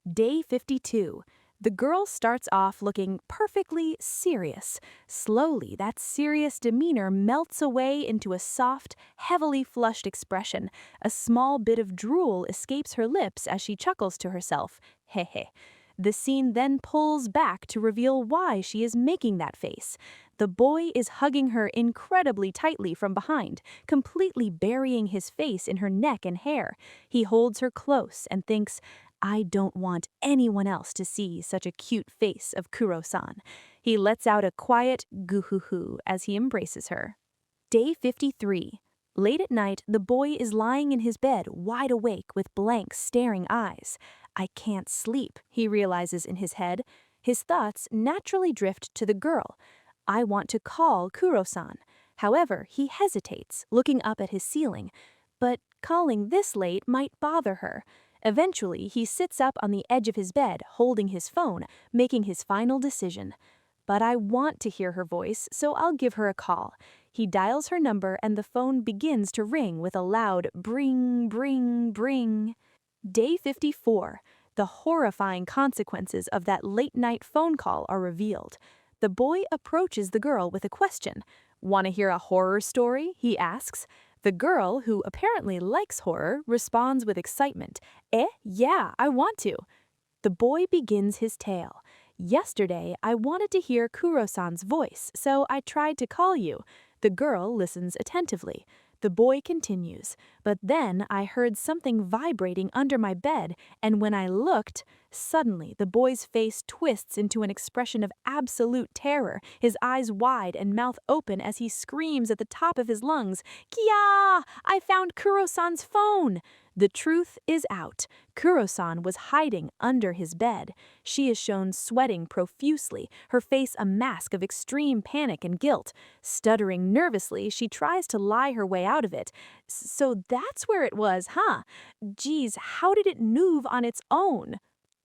Day 52. The girl starts off looking perfectly serious. Slowly, that serious demeanor melts away into a soft, heavily flushed expression. A small bit of drool escapes her lips as she chuckles to herself. Hehe. The scene then pulls back to reveal why she is making that face. The boy is hugging her incredibly tightly from behind, completely burying his face in her neck and hair. He holds her close and thinks, "I don't want anyone else to see such a cute face of Kuro-san." He lets out a quiet goo-hoo-hoo as he embraces her. Day 53. Late at night, the boy is lying in his bed, wide awake with blank, staring eyes. "I can't sleep," he realizes in his head. His thoughts naturally drift to the girl. "I want to call Kuro-san." However, he hesitates, looking up at his ceiling. But calling this late might bother her. Eventually, he sits up on the edge of his bed, holding his phone, making his final decision. "But I want to hear her voice, so I'll give her a call." He dials her number and the phone begins to ring with a loud bring, bring, bring. Day 54. The horrifying consequences of that late-night phone call are revealed. The boy approaches the girl with a question. "Want to hear a horror story?" he asks. The girl, who apparently likes horror, responds with excitement. Yeah, I want to." The boy begins his tale. "Yesterday, I wanted to hear Kuro-san's voice, so I tried to call you." The girl listens attentively. The boy continues, "But then I heard something vibrating under my bed, and when I looked..." Suddenly, the boy's face twists into an expression of absolute terror, his eyes wide and mouth open as he screams at the top of his lungs, "Kya! I found Kuro-san's phone!" The truth is out. Kuro-san was hiding under his bed. She is shown sweating profusely, her face a mask of extreme panic and guilt. Stuttering nervously, she tries to lie her way out of it. "So that's where it was, huh? Geez, how did it move on its own?"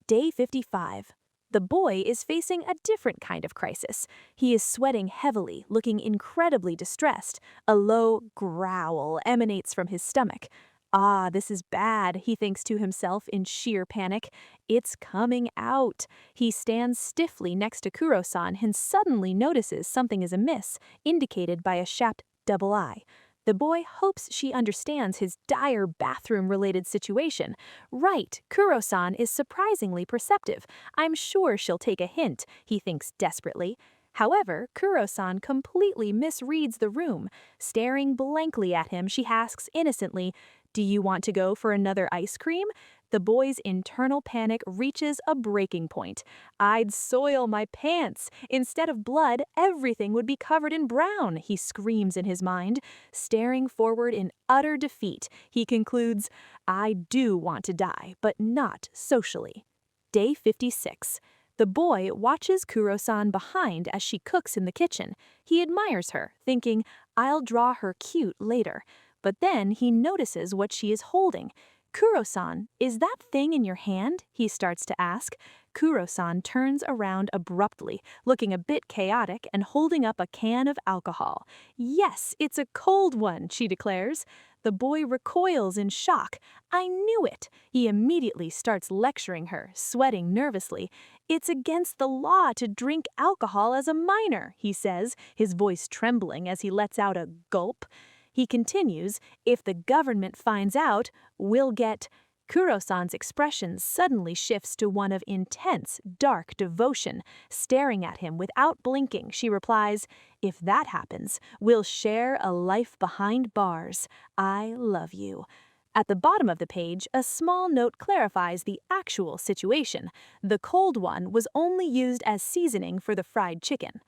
Day 55. The boy is facing a different kind of crisis. He is sweating heavily, looking incredibly distressed. A low growl emanates from his stomach. "Ah, this is bad," he thinks to himself in sheer panic. It's coming out. He stands stiffly next to Kuro-san and suddenly notices something is amiss, indicated by a chapped double eye. The boy hopes she understands his dire bathroom-related situation. Right, Kuro-san is surprisingly perceptive. "I'm sure she'll take a hint," he thinks desperately. However, Kuro-san completely misreads the room. Staring blankly at him, she asks innocently, "Do you want to go for another ice cream?" The boy's internal panic reaches a breaking point. "I'd soil my pants. Instead of blood, everything would be covered in brown," he screams in his mind. Staring forward in utter defeat, he concludes, "I do want to die, but not socially." Day 56. The boy watches Kuro-san behind as she cooks in the kitchen. He admires her, thinking, "I'll draw her cute later." But then he notices what she is holding. "Kuro-san, is that thing in your hand?" he starts to ask. Kuro-san turns around abruptly, looking a bit chaotic and holding up a can of alcohol. "Yes, it's a cold one," she declares. The boy recoils in shock. "I knew it." He immediately starts lecturing her, sweating nervously. "It's against the law to drink alcohol as a minor," he says, his voice trembling as he lets out a gulp. He continues, "If the government finds out, we'll get..." Kuro-san's expression suddenly shifts to one of intense, dark devotion. Staring at him without blinking, she replies, "If that happens, we'll share a life behind bars. I love you." At the bottom of the page, a small note clarifies the actual situation. The cold one was only used as seasoning for the fried chicken.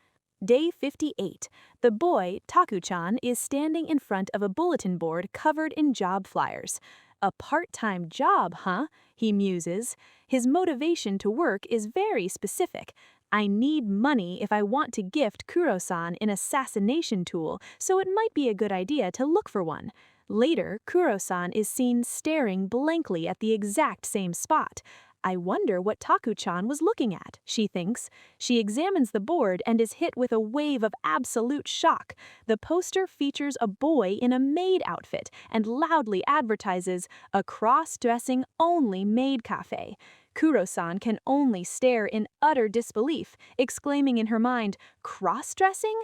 Day 58. The boy, Taku-chan, is standing in front of a bulletin board covered in job flyers. A part-time job, huh? He muses. His motivation to work is very specific. I need money if I want to gift Kuro-san an assassination tool, so it might be a good idea to look for one. Later, Kuro-san is seen staring blankly at the exact same spot. I wonder what Taku-chan was looking at, she thinks. She examines the board and is hit with a wave of absolute shock. The poster features a boy in a maid outfit and loudly advertises a cross-dressing only maid cafe. Kuro-san can only stare in utter disbelief, exclaiming in her mind, "Cross-dressing?"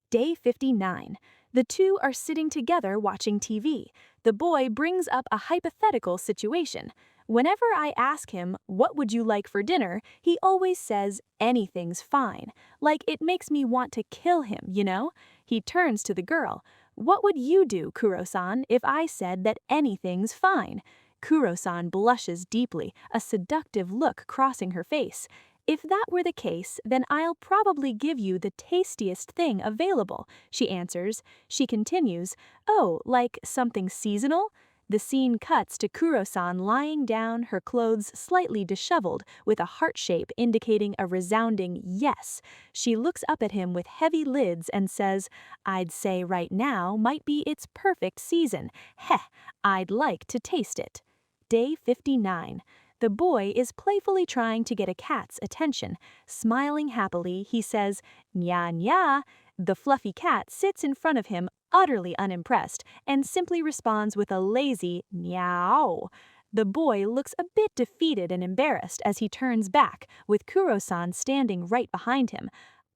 Day 59. The two are sitting together watching TV. The boy brings up a hypothetical situation. Whenever I ask him, "What would you like for dinner?" he always says, "Anything's fine." Like it makes me want to kill him, you know? He turns to the girl. "What would you do, Kuro-san, if I said that anything's fine?" Kuro-san blushes deeply, a seductive look crossing her face. "If that were the case, then I'll probably give you the tastiest thing available," she answers. She continues, "Oh, like something seasonal?" The scene cuts to Kuro-san lying down, her clothes slightly disheveled, with a heart shape indicating a resounding yes. She looks up at him with heavy lids and says, "I'd say right now might be its perfect season. Heh, I'd like to taste it." Day 59. The boy is playfully trying to get a cat's attention. Smiling happily, he says, "Nya nya." The fluffy cat sits in front of him, utterly unimpressed, and simply responds with a lazy meow. The boy looks a bit defeated and embarrassed as he turns back, with Kuro-san standing right behind him.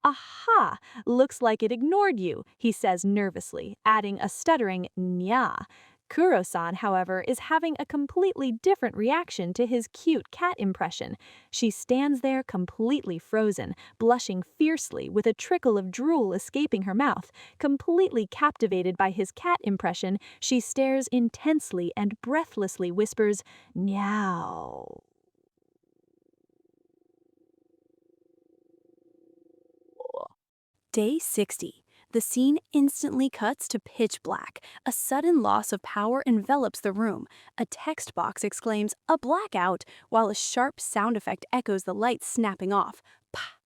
"Aha! Looks like it ignored you," he says nervously, adding a stuttering nya. Kuro-san, however, is having a completely different reaction to his cute cat impression. She stands there completely frozen, blushing fiercely with a trickle of drool escaping her mouth. Completely captivated by his cat impression, she stares intensely and breathlessly whispers, "Meow." Day 60. The scene instantly cuts to pitch black. A sudden loss of power envelops the room. A text box exclaims, "A blackout," while a sharp sound effect echoes the lights snapping off. Pah!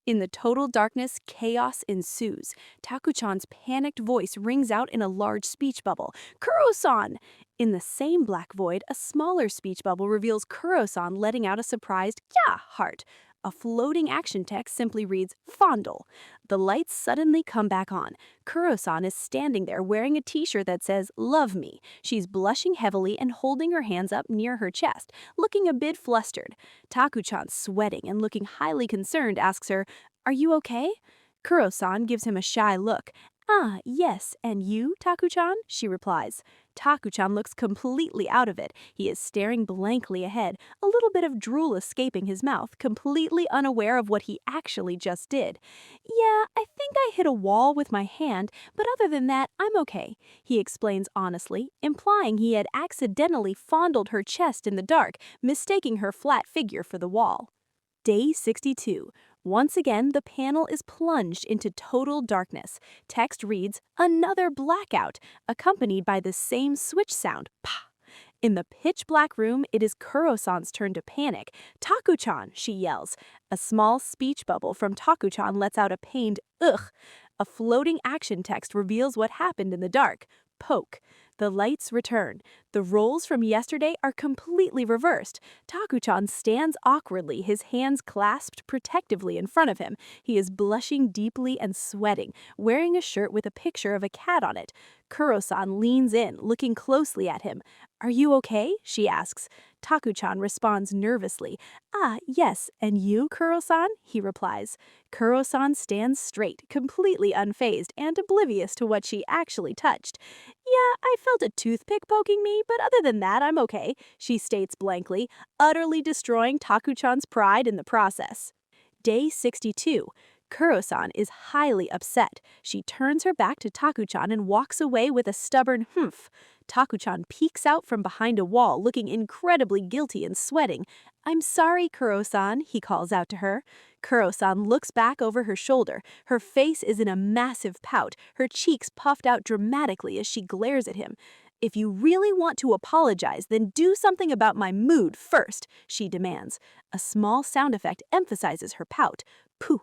In the total darkness, chaos ensues. Taku-chan's panicked voice rings out in a large speech bubble. "Kuro-san!" In the same black void, a smaller speech bubble reveals Kuro-san letting out a surprised "yeah" heart. A floating action text simply reads, "Fondle." The lights suddenly come back on. Kuro-san is standing there wearing a t-shirt that says, "Love me." She's blushing heavily and holding her hands up near her chest, looking a bit flustered. Taku-chan, sweating and looking highly concerned, asks her, "Are you okay?" Kuro-san gives him a shy look. "Ah, yes, and you, Taku-chan?" she replies. Taku-chan looks completely out of it. He is staring blankly ahead, a little bit of drool escaping his mouth, completely unaware of what he actually just did. "Yeah, I think I hit a wall with my hand, but other than that, I'm okay," he explains honestly, implying he had accidentally fondled her chest in the dark, mistaking her flat figure for the wall. Day 62. Once again, the panel is plunged into total darkness. Text reads, "Another blackout," accompanied by the same switch sound, "Pah." In the pitch-black room, it is Kuro-san's turn to panic. "Taku-chan," she yells. A small speech bubble from Taku-chan lets out a pained "ugh." A floating action text reveals what happened in the dark. Poke. The lights return. The roles from yesterday are completely reversed. Taku-chan stands awkwardly, his hands clasped protectively in front of him. He is blushing deeply and sweating, wearing a shirt with a picture of a cat on it. Kuro-san leans in, looking closely at him. "Are you okay?" she asks. Taku-chan responds nervously. "Ah, yes, and you, Kuro-san?" he replies. Kuro-san stands straight, completely unfazed and oblivious to what she actually touched. "Yeah, I felt a toothpick poking me, but other than that, I'm okay," she states blankly, utterly destroying Taku-chan's pride in the process. Day 62. Kuro-san is highly upset. She turns her back to Taku-chan and walks away with a stubborn humph. Taku-chan peeks out from behind a wall, looking incredibly guilty and sweating. "I'm sorry, Kuro-san," he calls out to her. Kuro-san looks back over her shoulder. Her face is in a massive pout, her cheeks puffed out dramatically as she glares at him. "If you really want to apologize, then do something about my mood first," she demands. A small sound effect emphasizes her pout. Pooh.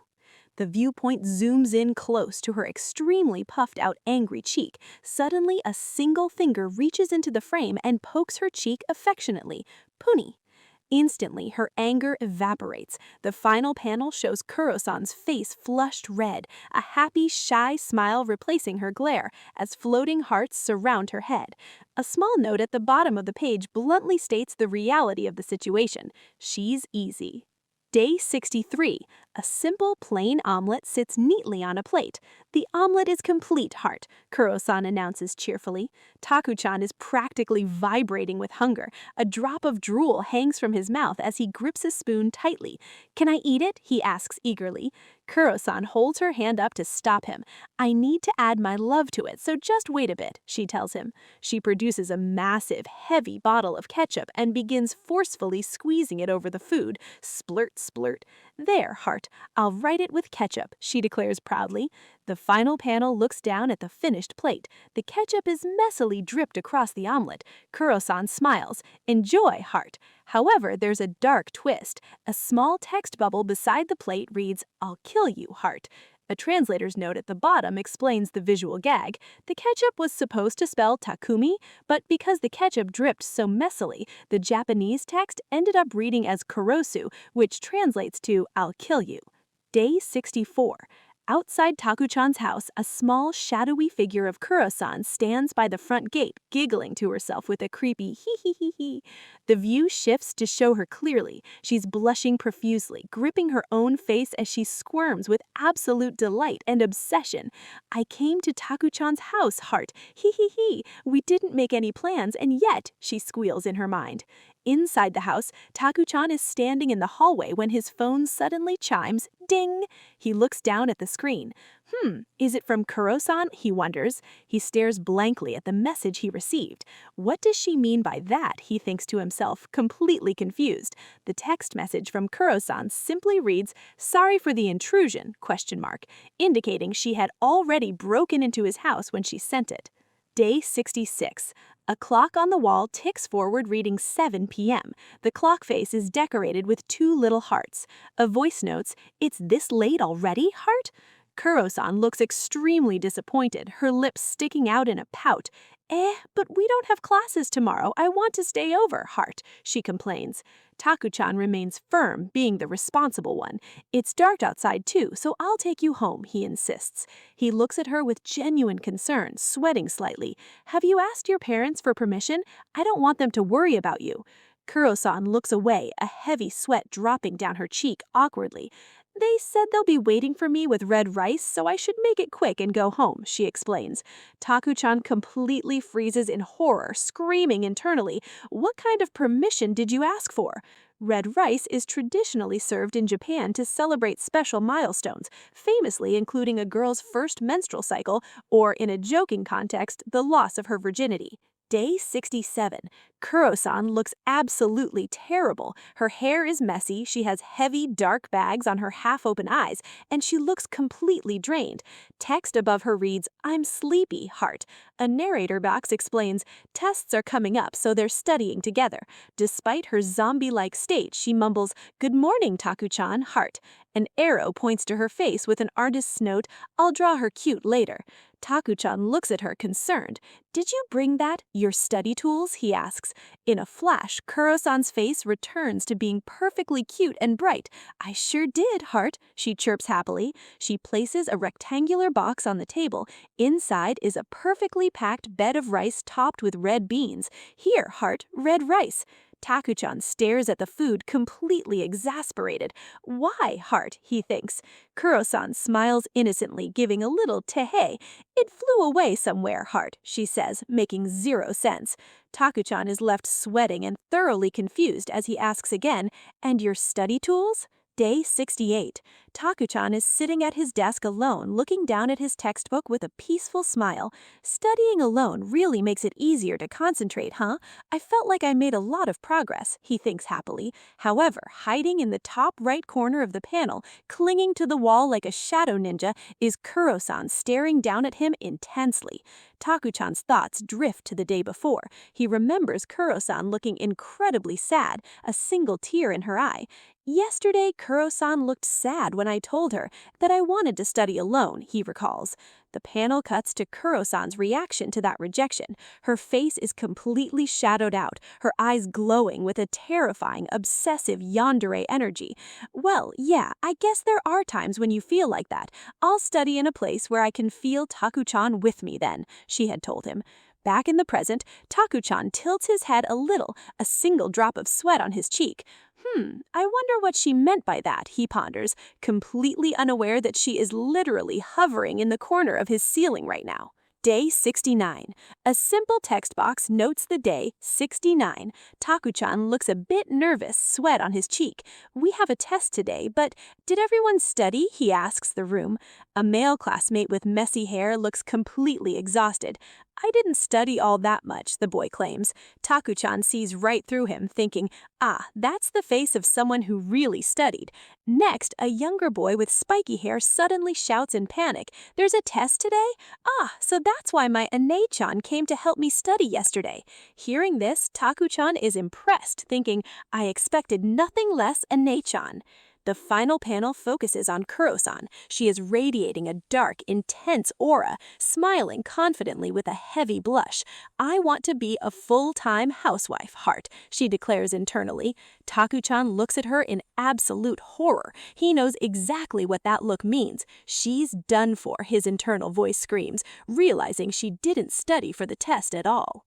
The viewpoint zooms in close to her extremely puffed out angry cheek. Suddenly, a single finger reaches into the frame and pokes her cheek affectionately. Puni. Instantly, her anger evaporates. The final panel shows Kuro-san's face flushed red, a happy, shy smile replacing her glare, as floating hearts surround her head. A small note at the bottom of the page bluntly states the reality of the situation. She's easy. Day 63. A simple plain omelet sits neatly on a plate. "The omelet is complete, Heart," Kuro-san announces cheerfully. Taku-chan is practically vibrating with hunger. A drop of drool hangs from his mouth as he grips a spoon tightly. "Can I eat it?" he asks eagerly. Kuro-san holds her hand up to stop him. "I need to add my love to it, so just wait a bit," she tells him. She produces a massive, heavy bottle of ketchup and begins forcefully squeezing it over the food. Splurt, splurt. "There, Heart, I'll write it with ketchup," she declares proudly. The final panel looks down at the finished plate. The ketchup is messily dripped across the omelet. Kuro-san smiles. "Enjoy, Heart." However, there's a dark twist. A small text bubble beside the plate reads, "I'll kill you, Heart." A translator's note at the bottom explains the visual gag. The ketchup was supposed to spell Takumi, but because the ketchup dripped so messily, the Japanese text ended up reading as Kurosu, which translates to "I'll kill you." Day 64. Outside Taku-chan's house, a small, shadowy figure of Kuro-san stands by the front gate, giggling to herself with a creepy hee. The view shifts to show her clearly. She's blushing profusely, gripping her own face as she squirms with absolute delight and obsession. "I came to Taku-chan's house, Heart. Hee. We didn't make any plans, and yet," she squeals in her mind. Inside the house, Taku-chan is standing in the hallway when his phone suddenly chimes. Ding! He looks down at the screen. Is it from Kuro-san? He wonders. He stares blankly at the message he received. What does she mean by that? He thinks to himself, completely confused. The text message from Kuro-san simply reads, "Sorry for the intrusion?" indicating she had already broken into his house when she sent it. Day 66. A clock on the wall ticks forward reading 7 p.m. The clock face is decorated with 2 little hearts. A voice notes, "It's this late already, Heart?" Kuro-san looks extremely disappointed, her lips sticking out in a pout. But we don't have classes tomorrow. I want to stay over, Heart," she complains. Taku-chan remains firm, being the responsible one. "It's dark outside too, so I'll take you home," he insists. He looks at her with genuine concern, sweating slightly. "Have you asked your parents for permission? I don't want them to worry about you." Kuro-san looks away, a heavy sweat dropping down her cheek awkwardly. "They said they'll be waiting for me with red rice, so I should make it quick and go home," she explains. Taku-chan completely freezes in horror, screaming internally, "What kind of permission did you ask for?" Red rice is traditionally served in Japan to celebrate special milestones, famously including a girl's first menstrual cycle, or in a joking context, the loss of her virginity. Day 67. Kuro-san looks absolutely terrible. Her hair is messy, she has heavy, dark bags on her half-open eyes, and she looks completely drained. Text above her reads, "I'm sleepy, Heart." A narrator box explains, "Tests are coming up, so they're studying together." Despite her zombie-like state, she mumbles, "Good morning, Taku-chan, Heart." An arrow points to her face with an artist's note, "I'll draw her cute later." Taku-chan looks at her concerned. "Did you bring that, your study tools?" he asks. In a flash, Kuro-san's face returns to being perfectly cute and bright. "I sure did, Heart," she chirps happily. She places a rectangular box on the table. Inside is a perfectly packed bed of rice topped with red beans. "Here, Heart, red rice." Taku-chan stares at the food, completely exasperated. "Why, Heart?" he thinks. Kuro-san smiles innocently, giving a little tehei. "It flew away somewhere, Heart," she says, making 0 sense. Taku-chan is left sweating and thoroughly confused as he asks again, "And your study tools?" Day 68. Taku-chan is sitting at his desk alone, looking down at his textbook with a peaceful smile. Studying alone really makes it easier to concentrate, huh? I felt like I made a lot of progress, he thinks happily. However, hiding in the top right corner of the panel, clinging to the wall like a shadow ninja, is Kuro-san staring down at him intensely. Taku-chan's thoughts drift to the day before. He remembers Kuro-san looking incredibly sad, a single tear in her eye. Yesterday, Kuro-san looked sad when I told her that I wanted to study alone, he recalls. The panel cuts to Kuro-san's reaction to that rejection. Her face is completely shadowed out, her eyes glowing with a terrifying, obsessive yandere energy. Well, yeah, I guess there are times when you feel like that. I'll study in a place where I can feel Taku-chan with me then, she had told him. Back in the present, Taku-chan tilts his head a little, a single drop of sweat on his cheek. I wonder what she meant by that, he ponders, completely unaware that she is literally hovering in the corner of his ceiling right now. Day 69. A simple text box notes the day, 69. Taku-chan looks a bit nervous, sweat on his cheek. We have a test today, but did everyone study? He asks the room. A male classmate with messy hair looks completely exhausted. I didn't study all that much, the boy claims. Taku-chan sees right through him, thinking, that's the face of someone who really studied. Next, a younger boy with spiky hair suddenly shouts in panic, "There's a test today? So that's why my Ane-chan came to help me study yesterday." Hearing this, Taku-chan is impressed, thinking, I expected nothing less Ane-chan. The final panel focuses on Kuro-san. She is radiating a dark, intense aura, smiling confidently with a heavy blush. I want to be a full-time housewife, heart, she declares internally. Taku-chan looks at her in absolute horror. He knows exactly what that look means. She's done for, his internal voice screams, realizing she didn't study for the test at all.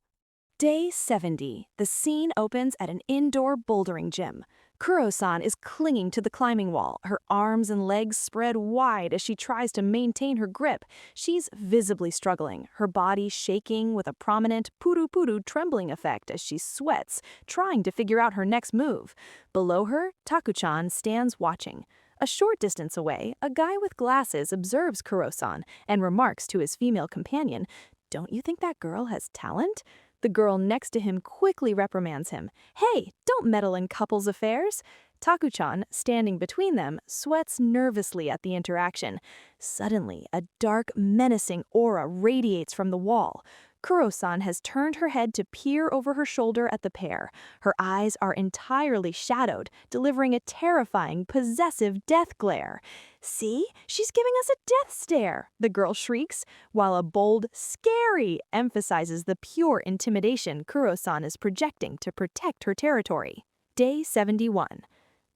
Day 70. The scene opens at an indoor bouldering gym. Kuro-san is clinging to the climbing wall, her arms and legs spread wide as she tries to maintain her grip. She's visibly struggling, her body shaking with a prominent puru-puru trembling effect as she sweats, trying to figure out her next move. Below her, Taku-chan stands watching. A short distance away, a guy with glasses observes Kuro-san and remarks to his female companion, "Don't you think that girl has talent?" The girl next to him quickly reprimands him. "Hey, don't meddle in couples' affairs." Taku-chan, standing between them, sweats nervously at the interaction. Suddenly, a dark, menacing aura radiates from the wall. Kuro-san has turned her head to peer over her shoulder at the pair. Her eyes are entirely shadowed, delivering a terrifying, possessive death glare. "See? She's giving us a death stare," the girl shrieks, while a bold, "scary" emphasizes the pure intimidation Kuro-san is projecting to protect her territory. Day 71.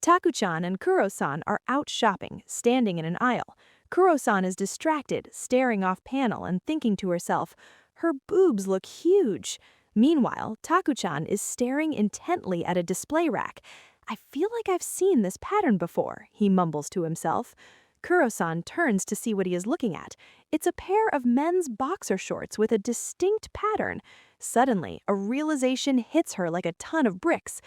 Taku-chan and Kuro-san are out shopping, standing in an aisle. Kuro-san is distracted, staring off panel and thinking to herself, her boobs look huge. Meanwhile, Taku-chan is staring intently at a display rack. "I feel like I've seen this pattern before," he mumbles to himself. Kuro-san turns to see what he is looking at. It's a pair of men's boxer shorts with a distinct pattern. Suddenly, a realization hits her like a ton of bricks.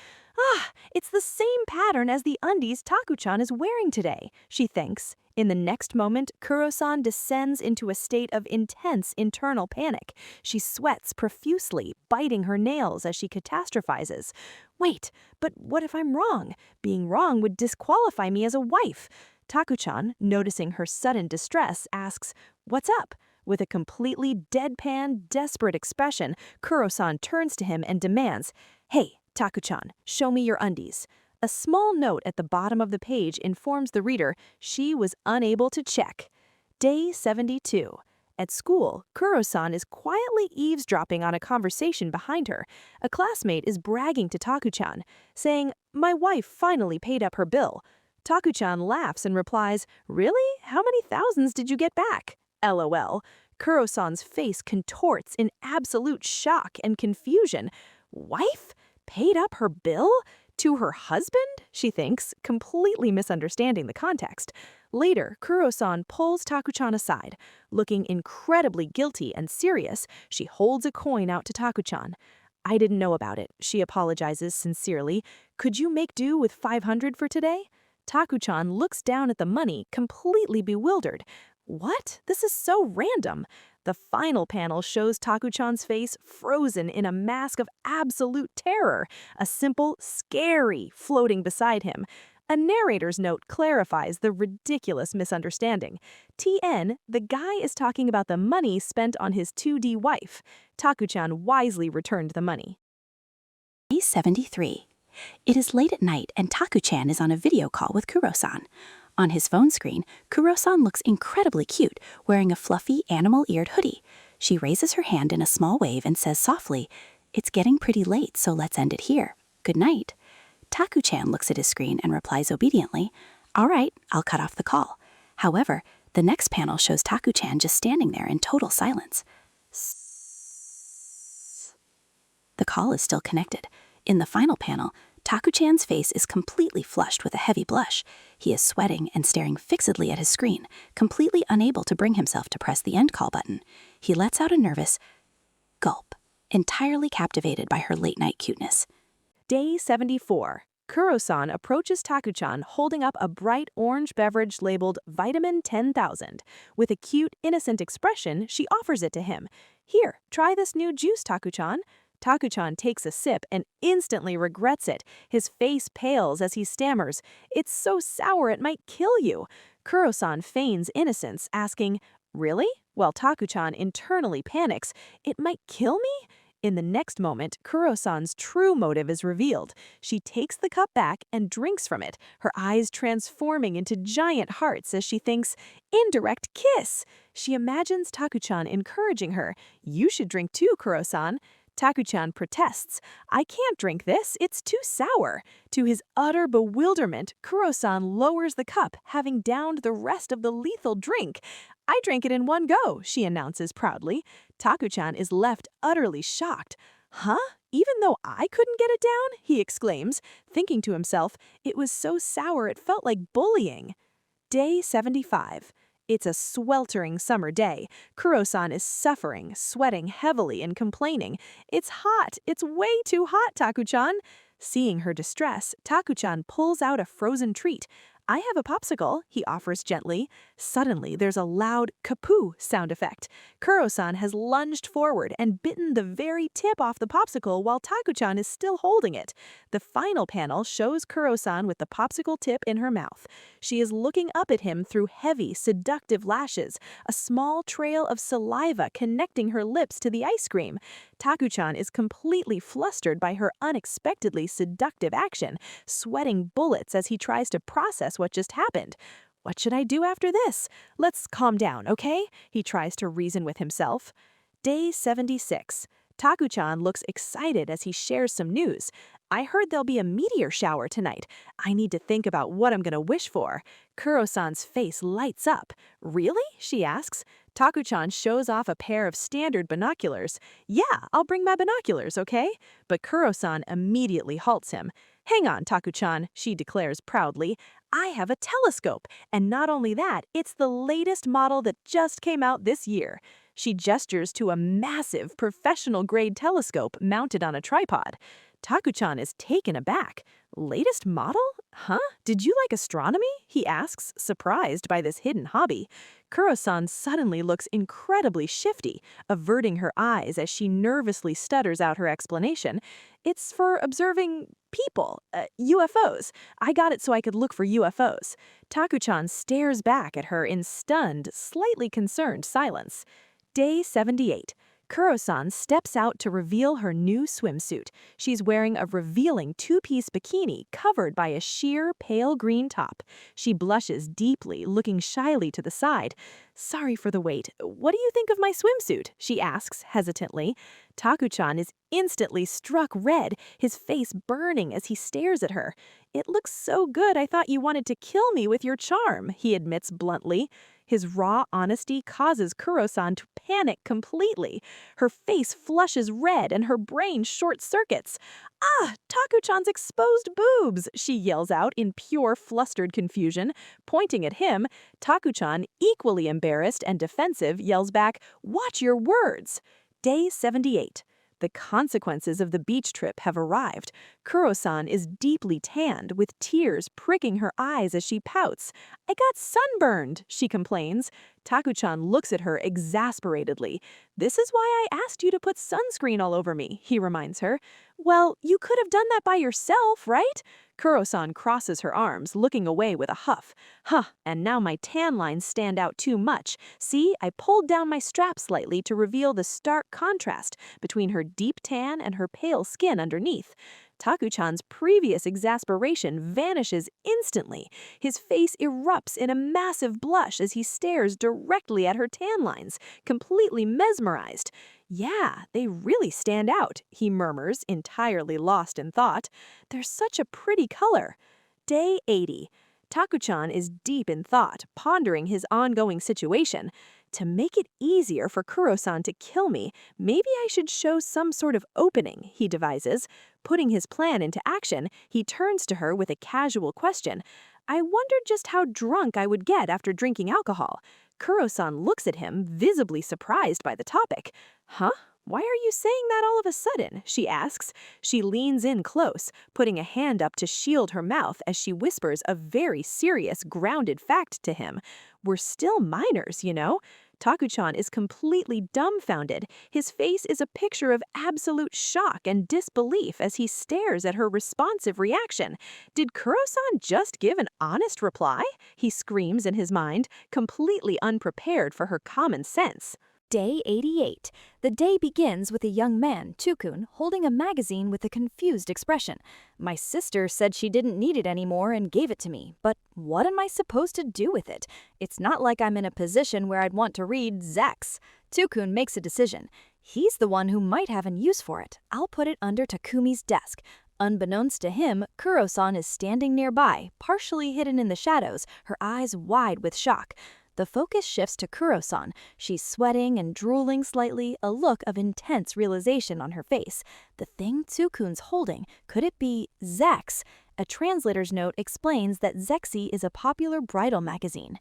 It's the same pattern as the undies Taku-chan is wearing today, she thinks. In the next moment, Kuro-san descends into a state of intense internal panic. She sweats profusely, biting her nails as she catastrophizes. Wait, but what if I'm wrong? Being wrong would disqualify me as a wife. Taku-chan, noticing her sudden distress, asks, "What's up?" With a completely deadpan, desperate expression, Kuro-san turns to him and demands, "Hey, Taku-chan, show me your undies." A small note at the bottom of the page informs the reader she was unable to check. Day 72. At school, Kuro-san is quietly eavesdropping on a conversation behind her. A classmate is bragging to Taku-chan, saying, "My wife finally paid up her bill." Taku-chan laughs and replies, "Really? How many thousands did you get back?" LOL. Kuro-san's face contorts in absolute shock and confusion. Wife? Paid up her bill? To her husband? She thinks, completely misunderstanding the context. Later, Kuro-san pulls Taku-chan aside. Looking incredibly guilty and serious, she holds a coin out to Taku-chan. "I didn't know about it," she apologizes sincerely. "Could you make do with 500 for today?" Taku-chan looks down at the money, completely bewildered. What? This is so random. The final panel shows Taku-chan's face frozen in a mask of absolute terror, a simple, scary floating beside him. A narrator's note clarifies the ridiculous misunderstanding. TN, the guy is talking about the money spent on his 2D wife. Taku-chan wisely returned the money. Day 73. It is late at night and Taku-chan is on a video call with Kuro-san. On his phone screen, Kuro-san looks incredibly cute, wearing a fluffy, animal-eared hoodie. She raises her hand in a small wave and says softly, "It's getting pretty late, so let's end it here. Good night." Taku-chan looks at his screen and replies obediently, "All right, I'll cut off the call." However, the next panel shows Taku-chan just standing there in total silence. The call is still connected. In the final panel, Taku-chan's face is completely flushed with a heavy blush. He is sweating and staring fixedly at his screen, completely unable to bring himself to press the end call button. He lets out a nervous gulp, entirely captivated by her late-night cuteness. Day 74. Kuro-san approaches Taku-chan holding up a bright orange beverage labeled Vitamin 10,000. With a cute, innocent expression, she offers it to him. "Here, try this new juice, Taku-chan." Taku-chan takes a sip and instantly regrets it. His face pales as he stammers, "It's so sour it might kill you." Kuro-san feigns innocence, asking, "Really?" While Taku-chan internally panics, "It might kill me?" In the next moment, Kuro-san's true motive is revealed. She takes the cup back and drinks from it, her eyes transforming into giant hearts as she thinks, "Indirect kiss." She imagines Taku-chan encouraging her, "You should drink too, Kuro-san." Taku-chan protests, "I can't drink this, it's too sour." To his utter bewilderment, Kuro-san lowers the cup, having downed the rest of the lethal drink. "I drank it in one go," she announces proudly. Taku-chan is left utterly shocked. "Huh? Even though I couldn't get it down?" he exclaims, thinking to himself, "It was so sour it felt like bullying." Day 75. It's a sweltering summer day. Kuro-san is suffering, sweating heavily and complaining. "It's hot! It's way too hot, Taku-chan!" Seeing her distress, Taku-chan pulls out a frozen treat. "I have a popsicle," he offers gently. Suddenly, there's a loud kapoo sound effect. Kuro-san has lunged forward and bitten the very tip off the popsicle while Taku-chan is still holding it. The final panel shows Kuro-san with the popsicle tip in her mouth. She is looking up at him through heavy, seductive lashes, a small trail of saliva connecting her lips to the ice cream. Taku-chan is completely flustered by her unexpectedly seductive action, sweating bullets as he tries to process what just happened. "What should I do after this? Let's calm down, okay?" he tries to reason with himself. Day 76. Taku-chan looks excited as he shares some news. "I heard there'll be a meteor shower tonight. I need to think about what I'm gonna wish for." Kuro-san's face lights up. "Really?" she asks. Taku-chan shows off a pair of standard binoculars. "Yeah, I'll bring my binoculars, okay?" But Kuro-san immediately halts him. "Hang on, Taku-chan," she declares proudly. "I have a telescope, and not only that, it's the latest model that just came out this year." She gestures to a massive professional-grade telescope mounted on a tripod. Taku-chan is taken aback. "Latest model? Huh? Did you like astronomy?" he asks, surprised by this hidden hobby. Kuro-san suddenly looks incredibly shifty, averting her eyes as she nervously stutters out her explanation. "It's for observing people, UFOs. I got it so I could look for UFOs." Taku-chan stares back at her in stunned, slightly concerned silence. Day 78. Kuro-san steps out to reveal her new swimsuit. She's wearing a revealing two-piece bikini covered by a sheer pale green top. She blushes deeply, looking shyly to the side. "Sorry for the wait. What do you think of my swimsuit?" she asks hesitantly. Taku-chan is instantly struck red, his face burning as he stares at her. "It looks so good I thought you wanted to kill me with your charm," he admits bluntly. His raw honesty causes Kuro-san to panic completely. Her face flushes red and her brain short-circuits. "Ah, Taku-chan's exposed boobs!" she yells out in pure flustered confusion. Pointing at him, Taku-chan, equally embarrassed and defensive, yells back, "Watch your words!" Day 78. The consequences of the beach trip have arrived. Kuro-san is deeply tanned, with tears pricking her eyes as she pouts. "I got sunburned," she complains. Taku-chan looks at her exasperatedly. "This is why I asked you to put sunscreen all over me," he reminds her. "Well, you could have done that by yourself, right?" Kuro-san crosses her arms, looking away with a huff. And now my tan lines stand out too much. See, I pulled down my strap slightly to reveal the stark contrast between her deep tan and her pale skin underneath. Taku-chan's previous exasperation vanishes instantly. His face erupts in a massive blush as he stares directly at her tan lines, completely mesmerized. "Yeah, they really stand out," he murmurs, entirely lost in thought. "They're such a pretty color." Day 80. Taku-chan is deep in thought, pondering his ongoing situation. To make it easier for Kuro-san to kill me, maybe I should show some sort of opening, he devises. Putting his plan into action, he turns to her with a casual question. "I wondered just how drunk I would get after drinking alcohol." Kuro-san looks at him, visibly surprised by the topic. "Huh? Why are you saying that all of a sudden?" she asks. She leans in close, putting a hand up to shield her mouth as she whispers a very serious, grounded fact to him. "We're still minors, you know." Taku-chan is completely dumbfounded. His face is a picture of absolute shock and disbelief as he stares at her responsive reaction. Did Kuro-san just give an honest reply? He screams in his mind, completely unprepared for her common sense. Day 88. The day begins with a young man, Tsukun, holding a magazine with a confused expression. "My sister said she didn't need it anymore and gave it to me, but what am I supposed to do with it? It's not like I'm in a position where I'd want to read Zex." Tsukun makes a decision. He's the one who might have an use for it. I'll put it under Takumi's desk. Unbeknownst to him, Kuro-san is standing nearby, partially hidden in the shadows, her eyes wide with shock. The focus shifts to Kuro-san. She's sweating and drooling slightly, a look of intense realization on her face. The thing Tsukun's holding, could it be Zex? A translator's note explains that Zexy is a popular bridal magazine.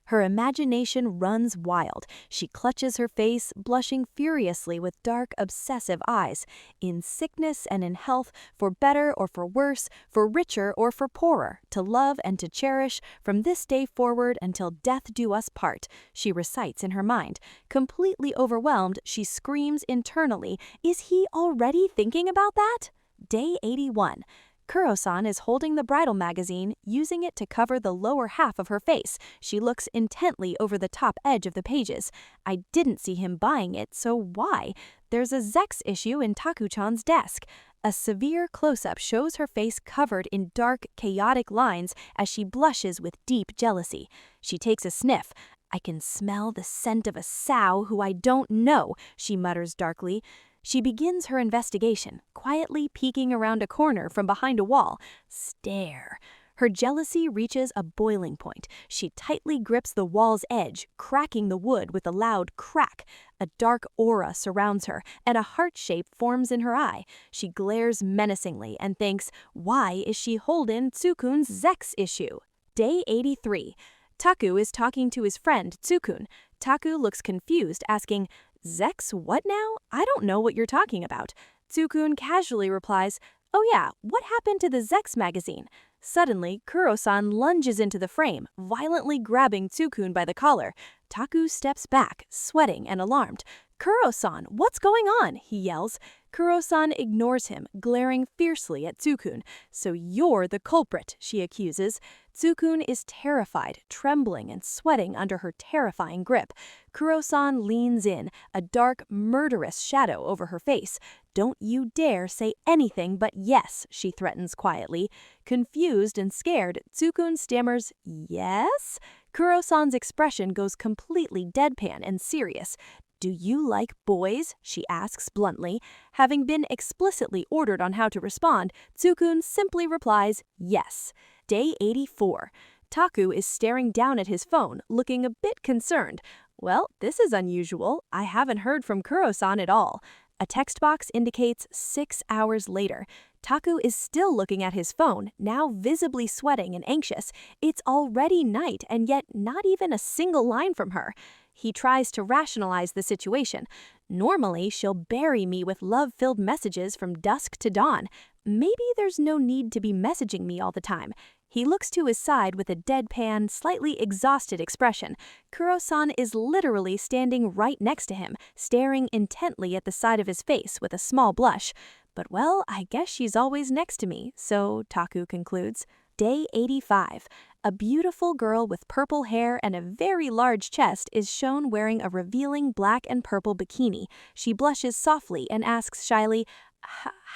Her imagination runs wild. She clutches her face, blushing furiously with dark, obsessive eyes. In sickness and in health, for better or for worse, for richer or for poorer, to love and to cherish, from this day forward until death do us part, she recites in her mind. Completely overwhelmed, she screams internally, "Is he already thinking about that?" Day 81. Kuro-san is holding the bridal magazine, using it to cover the lower half of her face. She looks intently over the top edge of the pages. I didn't see him buying it, so why? There's a Zex issue in Taku-chan's desk. A severe close-up shows her face covered in dark, chaotic lines as she blushes with deep jealousy. She takes a sniff. "I can smell the scent of a sow who I don't know," she mutters darkly. She begins her investigation, quietly peeking around a corner from behind a wall. Stare. Her jealousy reaches a boiling point. She tightly grips the wall's edge, cracking the wood with a loud crack. A dark aura surrounds her, and a heart shape forms in her eye. She glares menacingly and thinks, why is she holding Tsukun's Zex issue? Day 83. Taku is talking to his friend Tsukun. Taku looks confused, asking, "Zex what now? I don't know what you're talking about." Tsukun casually replies, "Oh yeah, what happened to the Zex magazine?" Suddenly, Kuro-san lunges into the frame, violently grabbing Tsukun by the collar. Taku steps back, sweating and alarmed. "Kuro-san, what's going on?" he yells. Kuro-san ignores him, glaring fiercely at Tsukun. "So you're the culprit," she accuses. Tsukun is terrified, trembling and sweating under her terrifying grip. Kuro-san leans in, a dark, murderous shadow over her face. "Don't you dare say anything but yes," she threatens quietly. Confused and scared, Tsukun stammers, "Yes?" Kuro-san's expression goes completely deadpan and serious. "Do you like boys?" she asks bluntly. Having been explicitly ordered on how to respond, Tsukun simply replies, yes. Day 84. Taku is staring down at his phone, looking a bit concerned. "Well, this is unusual. I haven't heard from Kuro-san at all." A text box indicates 6 hours later. Taku is still looking at his phone, now visibly sweating and anxious. It's already night, and yet not even a single line from her. He tries to rationalize the situation. Normally, she'll bury me with love-filled messages from dusk to dawn. Maybe there's no need to be messaging me all the time. He looks to his side with a deadpan, slightly exhausted expression. Kuro-san is literally standing right next to him, staring intently at the side of his face with a small blush. But well, I guess she's always next to me, so Taku concludes. Day 85. A beautiful girl with purple hair and a very large chest is shown wearing a revealing black and purple bikini. She blushes softly and asks shyly,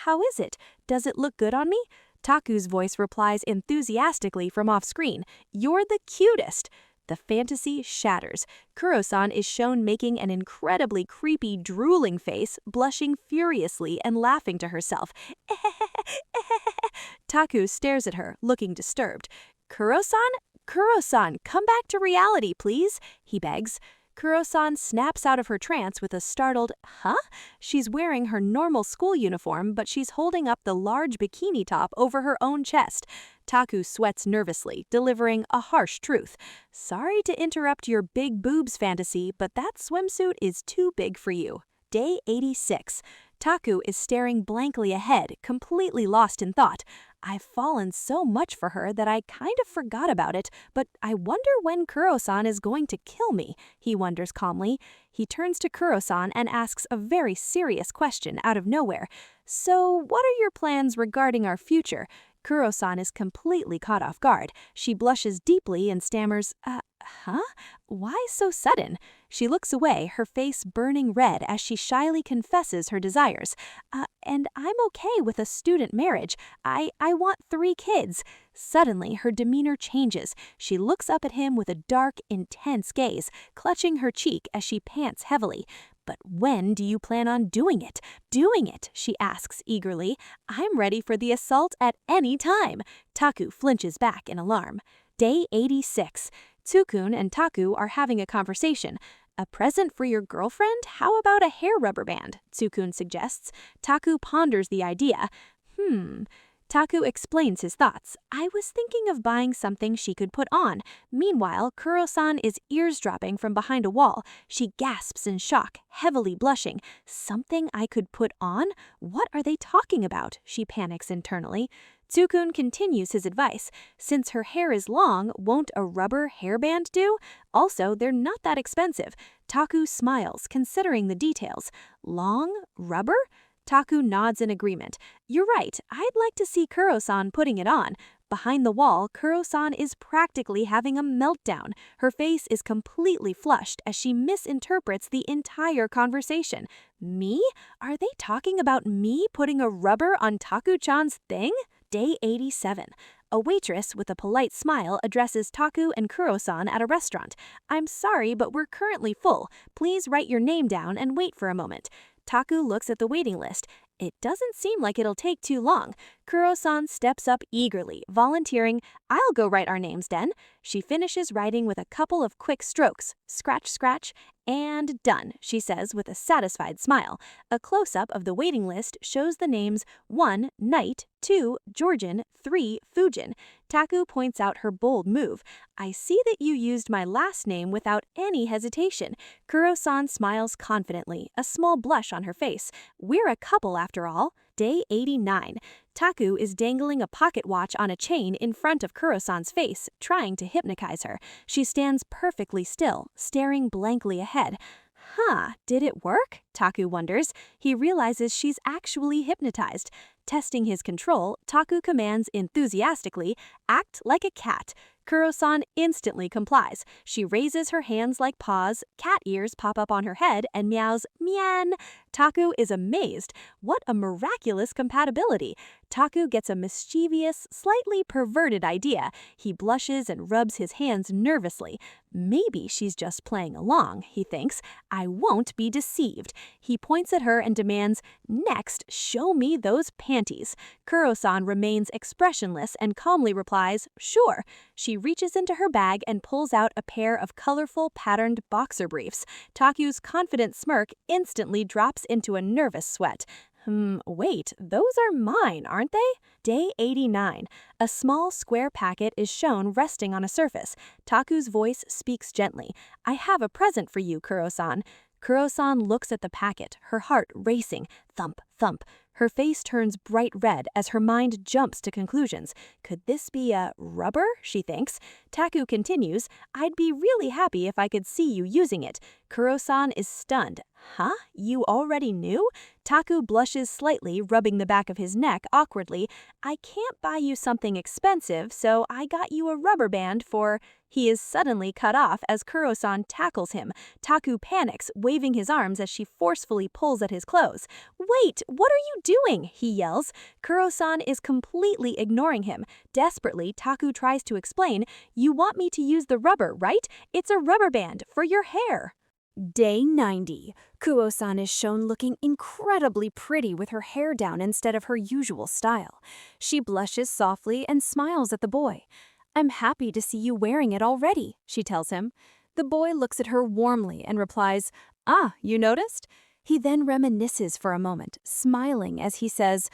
"How is it? Does it look good on me?" Taku's voice replies enthusiastically from off-screen, "You're the cutest!" The fantasy shatters. Kuro-san is shown making an incredibly creepy, drooling face, blushing furiously and laughing to herself. Taku stares at her, looking disturbed. "Kuro-san? Kuro-san, come back to reality, please," he begs. Kuro-san snaps out of her trance with a startled, "Huh?" She's wearing her normal school uniform, but she's holding up the large bikini top over her own chest. Taku sweats nervously, delivering a harsh truth. "Sorry to interrupt your big boobs fantasy, but that swimsuit is too big for you." Day 86. Taku is staring blankly ahead, completely lost in thought. I've fallen so much for her that I kind of forgot about it, but I wonder when Kuro-san is going to kill me, he wonders calmly. He turns to Kuro-san and asks a very serious question out of nowhere. "So, what are your plans regarding our future?" Kuro-san is completely caught off guard. She blushes deeply and stammers, huh? Why so sudden?" She looks away, her face burning red as she shyly confesses her desires. And I'm okay with a student marriage. I want 3 kids." Suddenly, her demeanor changes. She looks up at him with a dark, intense gaze, clutching her cheek as she pants heavily. "But when do you plan on doing it?" "Doing it," she asks eagerly. "I'm ready for the assault at any time." Taku flinches back in alarm. Day 86. Tsukun and Taku are having a conversation. "A present for your girlfriend? How about a hair rubber band?" Tsukun suggests. Taku ponders the idea. Taku explains his thoughts. "I was thinking of buying something she could put on." Meanwhile, Kuro-san is eavesdropping from behind a wall. She gasps in shock, heavily blushing. "Something I could put on? What are they talking about?" She panics internally. Tsukun continues his advice. "Since her hair is long, won't a rubber hairband do? Also, they're not that expensive." Taku smiles, considering the details. "Long? Rubber?" Taku nods in agreement. "You're right, I'd like to see Kuro-san putting it on." Behind the wall, Kuro-san is practically having a meltdown. Her face is completely flushed as she misinterprets the entire conversation. "Me? Are they talking about me putting a rubber on Taku-chan's thing?" Day 87. A waitress with a polite smile addresses Taku and Kuro-san at a restaurant. "I'm sorry, but we're currently full. Please write your name down and wait for a moment." Taku looks at the waiting list. It doesn't seem like it'll take too long. Kuro-san steps up eagerly, volunteering, "I'll go write our names, Den." She finishes writing with a couple of quick strokes. Scratch, scratch, and done, she says with a satisfied smile. A close-up of the waiting list shows the names 1. Knight, 2. Georgian, 3. Fujin. Taku points out her bold move. "I see that you used my last name without any hesitation." Kuro-san smiles confidently, a small blush on her face. "We're a couple after all." Day 89. Taku is dangling a pocket watch on a chain in front of Kuro-san's face, trying to hypnotize her. She stands perfectly still, staring blankly ahead. Did it work? Taku wonders. He realizes she's actually hypnotized. Testing his control, Taku commands enthusiastically, "Act like a cat." Kuro-san instantly complies. She raises her hands like paws, cat ears pop up on her head, and meows, "Mian." Taku is amazed. What a miraculous compatibility. Taku gets a mischievous, slightly perverted idea. He blushes and rubs his hands nervously. Maybe she's just playing along, he thinks. I won't be deceived. He points at her and demands, "Next, show me those panties." Kuro-san remains expressionless and calmly replies, "Sure." She reaches into her bag and pulls out a pair of colorful patterned boxer briefs. Taku's confident smirk instantly drops into a nervous sweat. Wait, those are mine, aren't they? Day 89. A small square packet is shown resting on a surface. Taku's voice speaks gently. "I have a present for you, Kuro-san." Kuro-san looks at the packet, her heart racing, thump, thump. Her face turns bright red as her mind jumps to conclusions. Could this be a rubber? She thinks. Taku continues, I'd be really happy if I could see you using it. Kuro-san is stunned. Huh? You already knew? Taku blushes slightly, rubbing the back of his neck awkwardly. I can't buy you something expensive, so I got you a rubber band for... He is suddenly cut off as Kuro-san tackles him. Taku panics, waving his arms as she forcefully pulls at his clothes. Wait, what are you doing? He yells. Kuro-san is completely ignoring him. Desperately, Taku tries to explain, you want me to use the rubber, right? It's a rubber band for your hair. Day 90. Kuo-san is shown looking incredibly pretty with her hair down instead of her usual style. She blushes softly and smiles at the boy. I'm happy to see you wearing it already, she tells him. The boy looks at her warmly and replies, Ah, you noticed? He then reminisces for a moment, smiling as he says,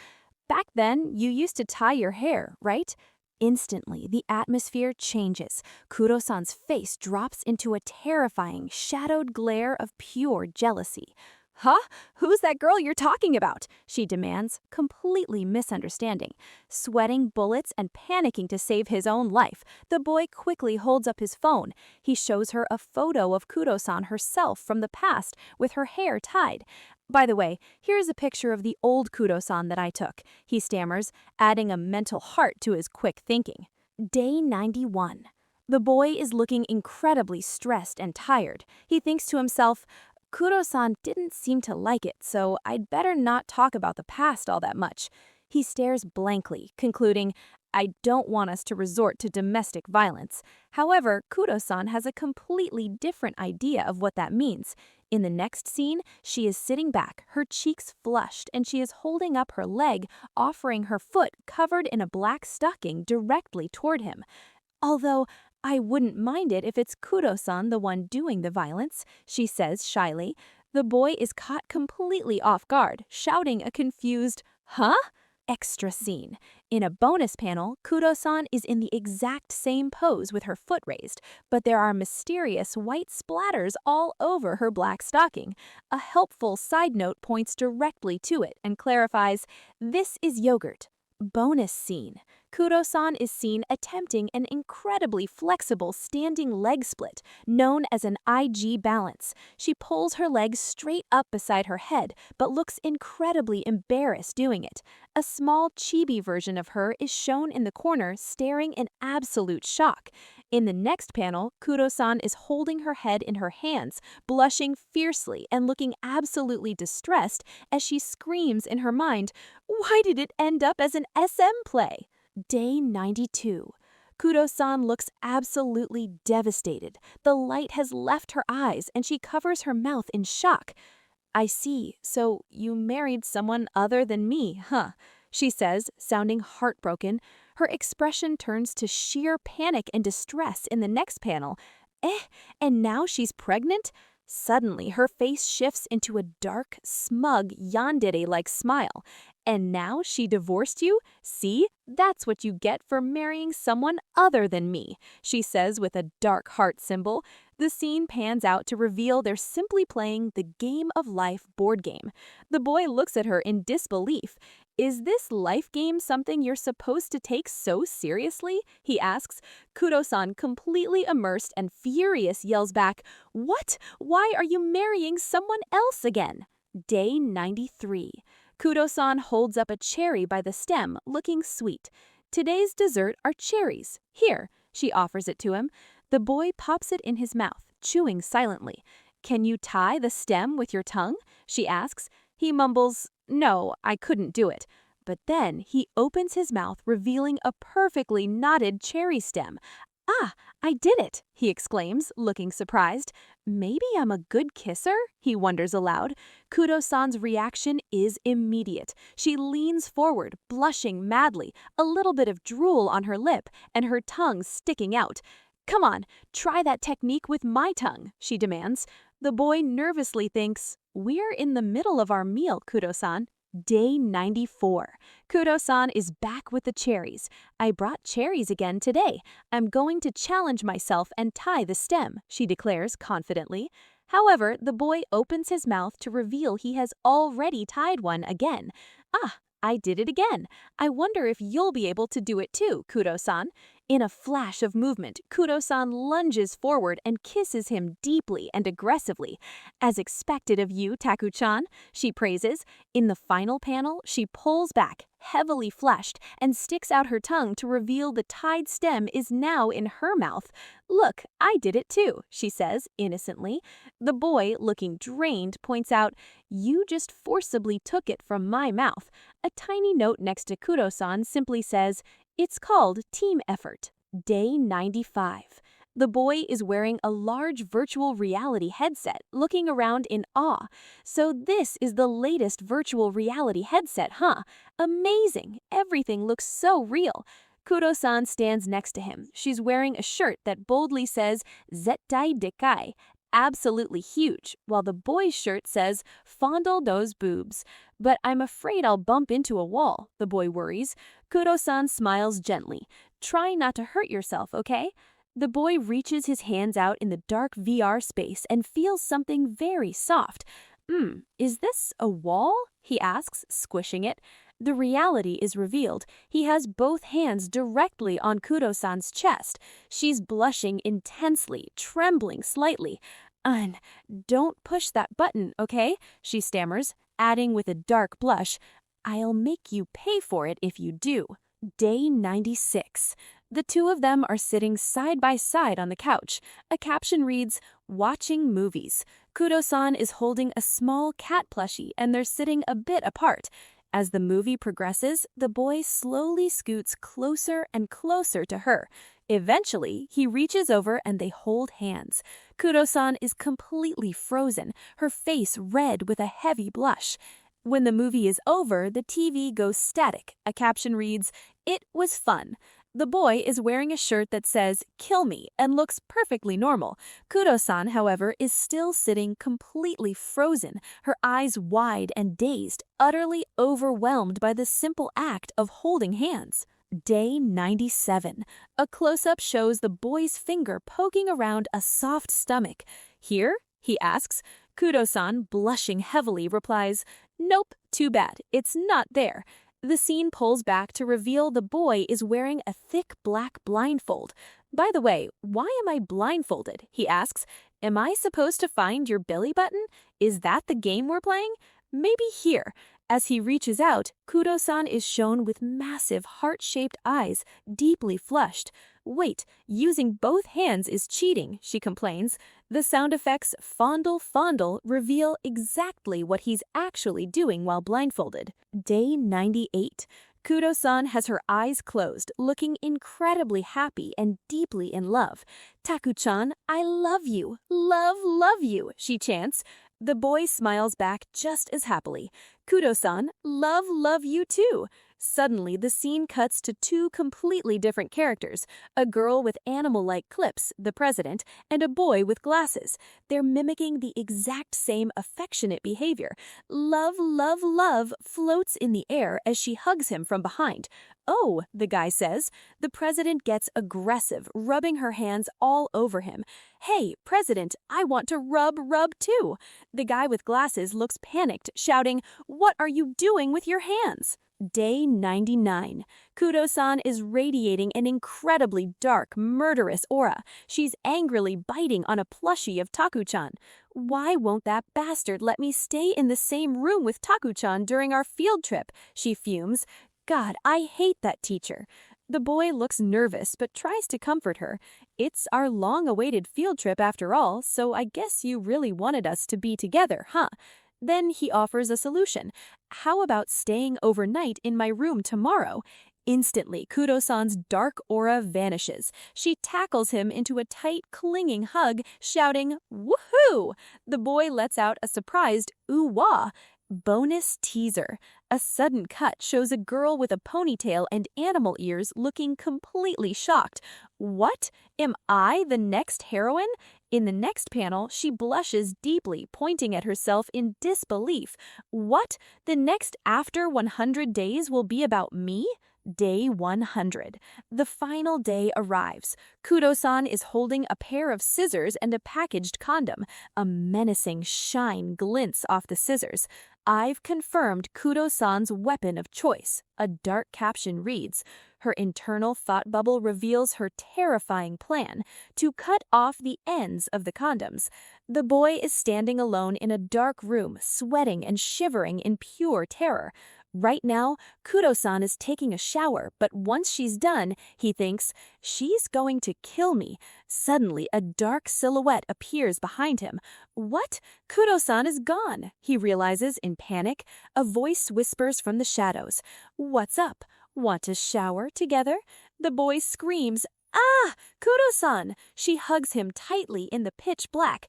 Back then, you used to tie your hair, right? Instantly, the atmosphere changes. Kuro-san's face drops into a terrifying, shadowed glare of pure jealousy. Huh? Who's that girl you're talking about? She demands, completely misunderstanding. Sweating bullets and panicking to save his own life, the boy quickly holds up his phone. He shows her a photo of Kuro-san herself from the past with her hair tied. By the way, here's a picture of the old Kuro-san that I took, he stammers, adding a mental heart to his quick thinking. Day 91. The boy is looking incredibly stressed and tired. He thinks to himself, Kuro-san didn't seem to like it, so I'd better not talk about the past all that much. He stares blankly, concluding, I don't want us to resort to domestic violence. However, Kuro-san has a completely different idea of what that means. In the next scene, she is sitting back, her cheeks flushed, and she is holding up her leg, offering her foot covered in a black stocking directly toward him. Although, I wouldn't mind it if it's Kuro-san the one doing the violence, she says shyly. The boy is caught completely off guard, shouting a confused, Huh? Extra scene. In a bonus panel, Kuro-san is in the exact same pose with her foot raised, but there are mysterious white splatters all over her black stocking. A helpful side note points directly to it and clarifies, this is yogurt. Bonus scene. Kuro-san is seen attempting an incredibly flexible standing leg split, known as an IG balance. She pulls her legs straight up beside her head, but looks incredibly embarrassed doing it. A small chibi version of her is shown in the corner staring in absolute shock. In the next panel, Kuro-san is holding her head in her hands, blushing fiercely and looking absolutely distressed as she screams in her mind, Why did it end up as an SM play? Day 92. Kuro-san looks absolutely devastated. The light has left her eyes and she covers her mouth in shock. I see, so you married someone other than me, huh? She says, sounding heartbroken. Her expression turns to sheer panic and distress in the next panel. And now she's pregnant? Suddenly, her face shifts into a dark, smug, yandere-like smile. And now she divorced you? See? That's what you get for marrying someone other than me, she says with a dark heart symbol. The scene pans out to reveal they're simply playing the Game of Life board game. The boy looks at her in disbelief. Is this life game something you're supposed to take so seriously? He asks. Kuro-san, completely immersed and furious, yells back, What? Why are you marrying someone else again? Day 93. Kuro-san holds up a cherry by the stem, looking sweet. Today's dessert are cherries. Here, she offers it to him. The boy pops it in his mouth, chewing silently. Can you tie the stem with your tongue? She asks. He mumbles, No, I couldn't do it. But then he opens his mouth, revealing a perfectly knotted cherry stem. Ah, I did it, he exclaims, looking surprised. Maybe I'm a good kisser? He wonders aloud. Kuro-san's reaction is immediate. She leans forward, blushing madly, a little bit of drool on her lip, and her tongue sticking out. Come on, try that technique with my tongue, she demands. The boy nervously thinks, We're in the middle of our meal, Kuro-san. Day 94. Kuro-san is back with the cherries. I brought cherries again today. I'm going to challenge myself and tie the stem, she declares confidently. However, the boy opens his mouth to reveal he has already tied one again. Ah, I did it again. I wonder if you'll be able to do it too, Kuro-san. In a flash of movement, Kuro-san lunges forward and kisses him deeply and aggressively. As expected of you, Taku-chan, she praises. In the final panel, she pulls back, heavily flushed, and sticks out her tongue to reveal the tied stem is now in her mouth. Look, I did it too, she says, innocently. The boy, looking drained, points out, you just forcibly took it from my mouth. A tiny note next to Kuro-san simply says, it's called team effort. Day 95. The boy is wearing a large virtual reality headset, looking around in awe. So this is the latest virtual reality headset, huh? Amazing! Everything looks so real. Kuro-san stands next to him. She's wearing a shirt that boldly says, Zettai dekai, absolutely huge, while the boy's shirt says, fondle those boobs. But I'm afraid I'll bump into a wall, the boy worries. Kuro-san smiles gently. Try not to hurt yourself, okay? The boy reaches his hands out in the dark VR space and feels something very soft. Is this a wall? He asks, squishing it. The reality is revealed. He has both hands directly on Kuro-san's chest. She's blushing intensely, trembling slightly. Don't push that button, okay? She stammers, adding with a dark blush, I'll make you pay for it if you do. Day 96. The two of them are sitting side by side on the couch. A caption reads, watching movies. Kuro-san is holding a small cat plushie and they're sitting a bit apart. As the movie progresses, the boy slowly scoots closer and closer to her. Eventually, he reaches over and they hold hands. Kuro-san is completely frozen, her face red with a heavy blush. When the movie is over, the TV goes static. A caption reads, it was fun. The boy is wearing a shirt that says, kill me, and looks perfectly normal. Kuro-san, however, is still sitting completely frozen, her eyes wide and dazed, utterly overwhelmed by the simple act of holding hands. Day 97. A close-up shows the boy's finger poking around a soft stomach. Here? He asks. Kuro-san, blushing heavily, replies, nope, too bad, it's not there. The scene pulls back to reveal the boy is wearing a thick black blindfold. By the way, why am I blindfolded? He asks. Am I supposed to find your belly button? Is that the game we're playing? Maybe here. As he reaches out, Kuro-san is shown with massive heart-shaped eyes, deeply flushed. Wait, using both hands is cheating, she complains. The sound effects fondle fondle reveal exactly what he's actually doing while blindfolded. Day 98. Kuro-san has her eyes closed, looking incredibly happy and deeply in love. Taku-chan, I love you, love you, she chants. The boy smiles back just as happily. Kuro-san, love you too. Suddenly, the scene cuts to two completely different characters, a girl with animal-like clips, the president, and a boy with glasses. They're mimicking the exact same affectionate behavior. Love floats in the air as she hugs him from behind. Oh, the guy says. The president gets aggressive, rubbing her hands all over him. Hey, president, I want to rub too. The guy with glasses looks panicked, shouting, what are you doing with your hands? Day 99. Kuro-san is radiating an incredibly dark, murderous aura. She's angrily biting on a plushie of Taku-chan. Why won't that bastard let me stay in the same room with Taku-chan during our field trip? She fumes. God, I hate that teacher. The boy looks nervous but tries to comfort her. It's our long-awaited field trip after all, so I guess you really wanted us to be together, huh? Then he offers a solution. How about staying overnight in my room tomorrow? Instantly, Kuro-san's dark aura vanishes. She tackles him into a tight, clinging hug, shouting, woohoo! The boy lets out a surprised ooh-wah. Bonus teaser. A sudden cut shows a girl with a ponytail and animal ears looking completely shocked. What? Am I the next heroine? In the next panel, she blushes deeply, pointing at herself in disbelief. What? The next After 100 Days will be about me? Day 100. The final day arrives. Kudo-san is holding a pair of scissors and a packaged condom. A menacing shine glints off the scissors. "I've confirmed Kudo-san's weapon of choice," a dark caption reads. Her internal thought bubble reveals her terrifying plan to cut off the ends of the condoms. The boy is standing alone in a dark room, sweating and shivering in pure terror. Right now, Kudo-san is taking a shower, but once she's done, he thinks, "She's going to kill me." Suddenly, a dark silhouette appears behind him. What? Kudo-san is gone, he realizes in panic. A voice whispers from the shadows. "What's up? Want to shower together?" The boy screams, "Ah! Kudo-san!" She hugs him tightly in the pitch black.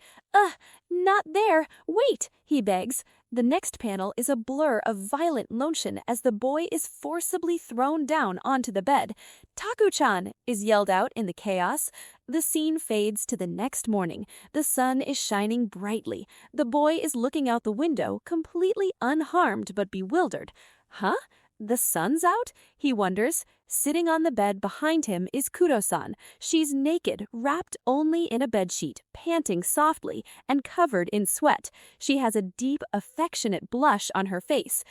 Not there! Wait!" he begs. The next panel is a blur of violent motion as the boy is forcibly thrown down onto the bed. "Taku-chan!" is yelled out in the chaos. The scene fades to the next morning. The sun is shining brightly. The boy is looking out the window, completely unharmed but bewildered. Huh? The sun's out? He wonders. Sitting on the bed behind him is Kudo-san. She's naked, wrapped only in a bedsheet, panting softly, and covered in sweat. She has a deep, affectionate blush on her face.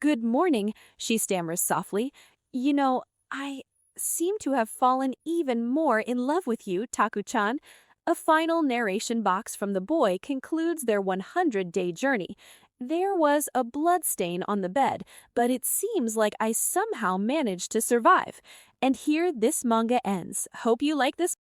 "Good morning," she stammers softly. "You know, I seem to have fallen even more in love with you, Taku-chan." A final narration box from the boy concludes their 100-day journey. "There was a blood stain on the bed, but it seems like I somehow managed to survive." And here this manga ends. Hope you like this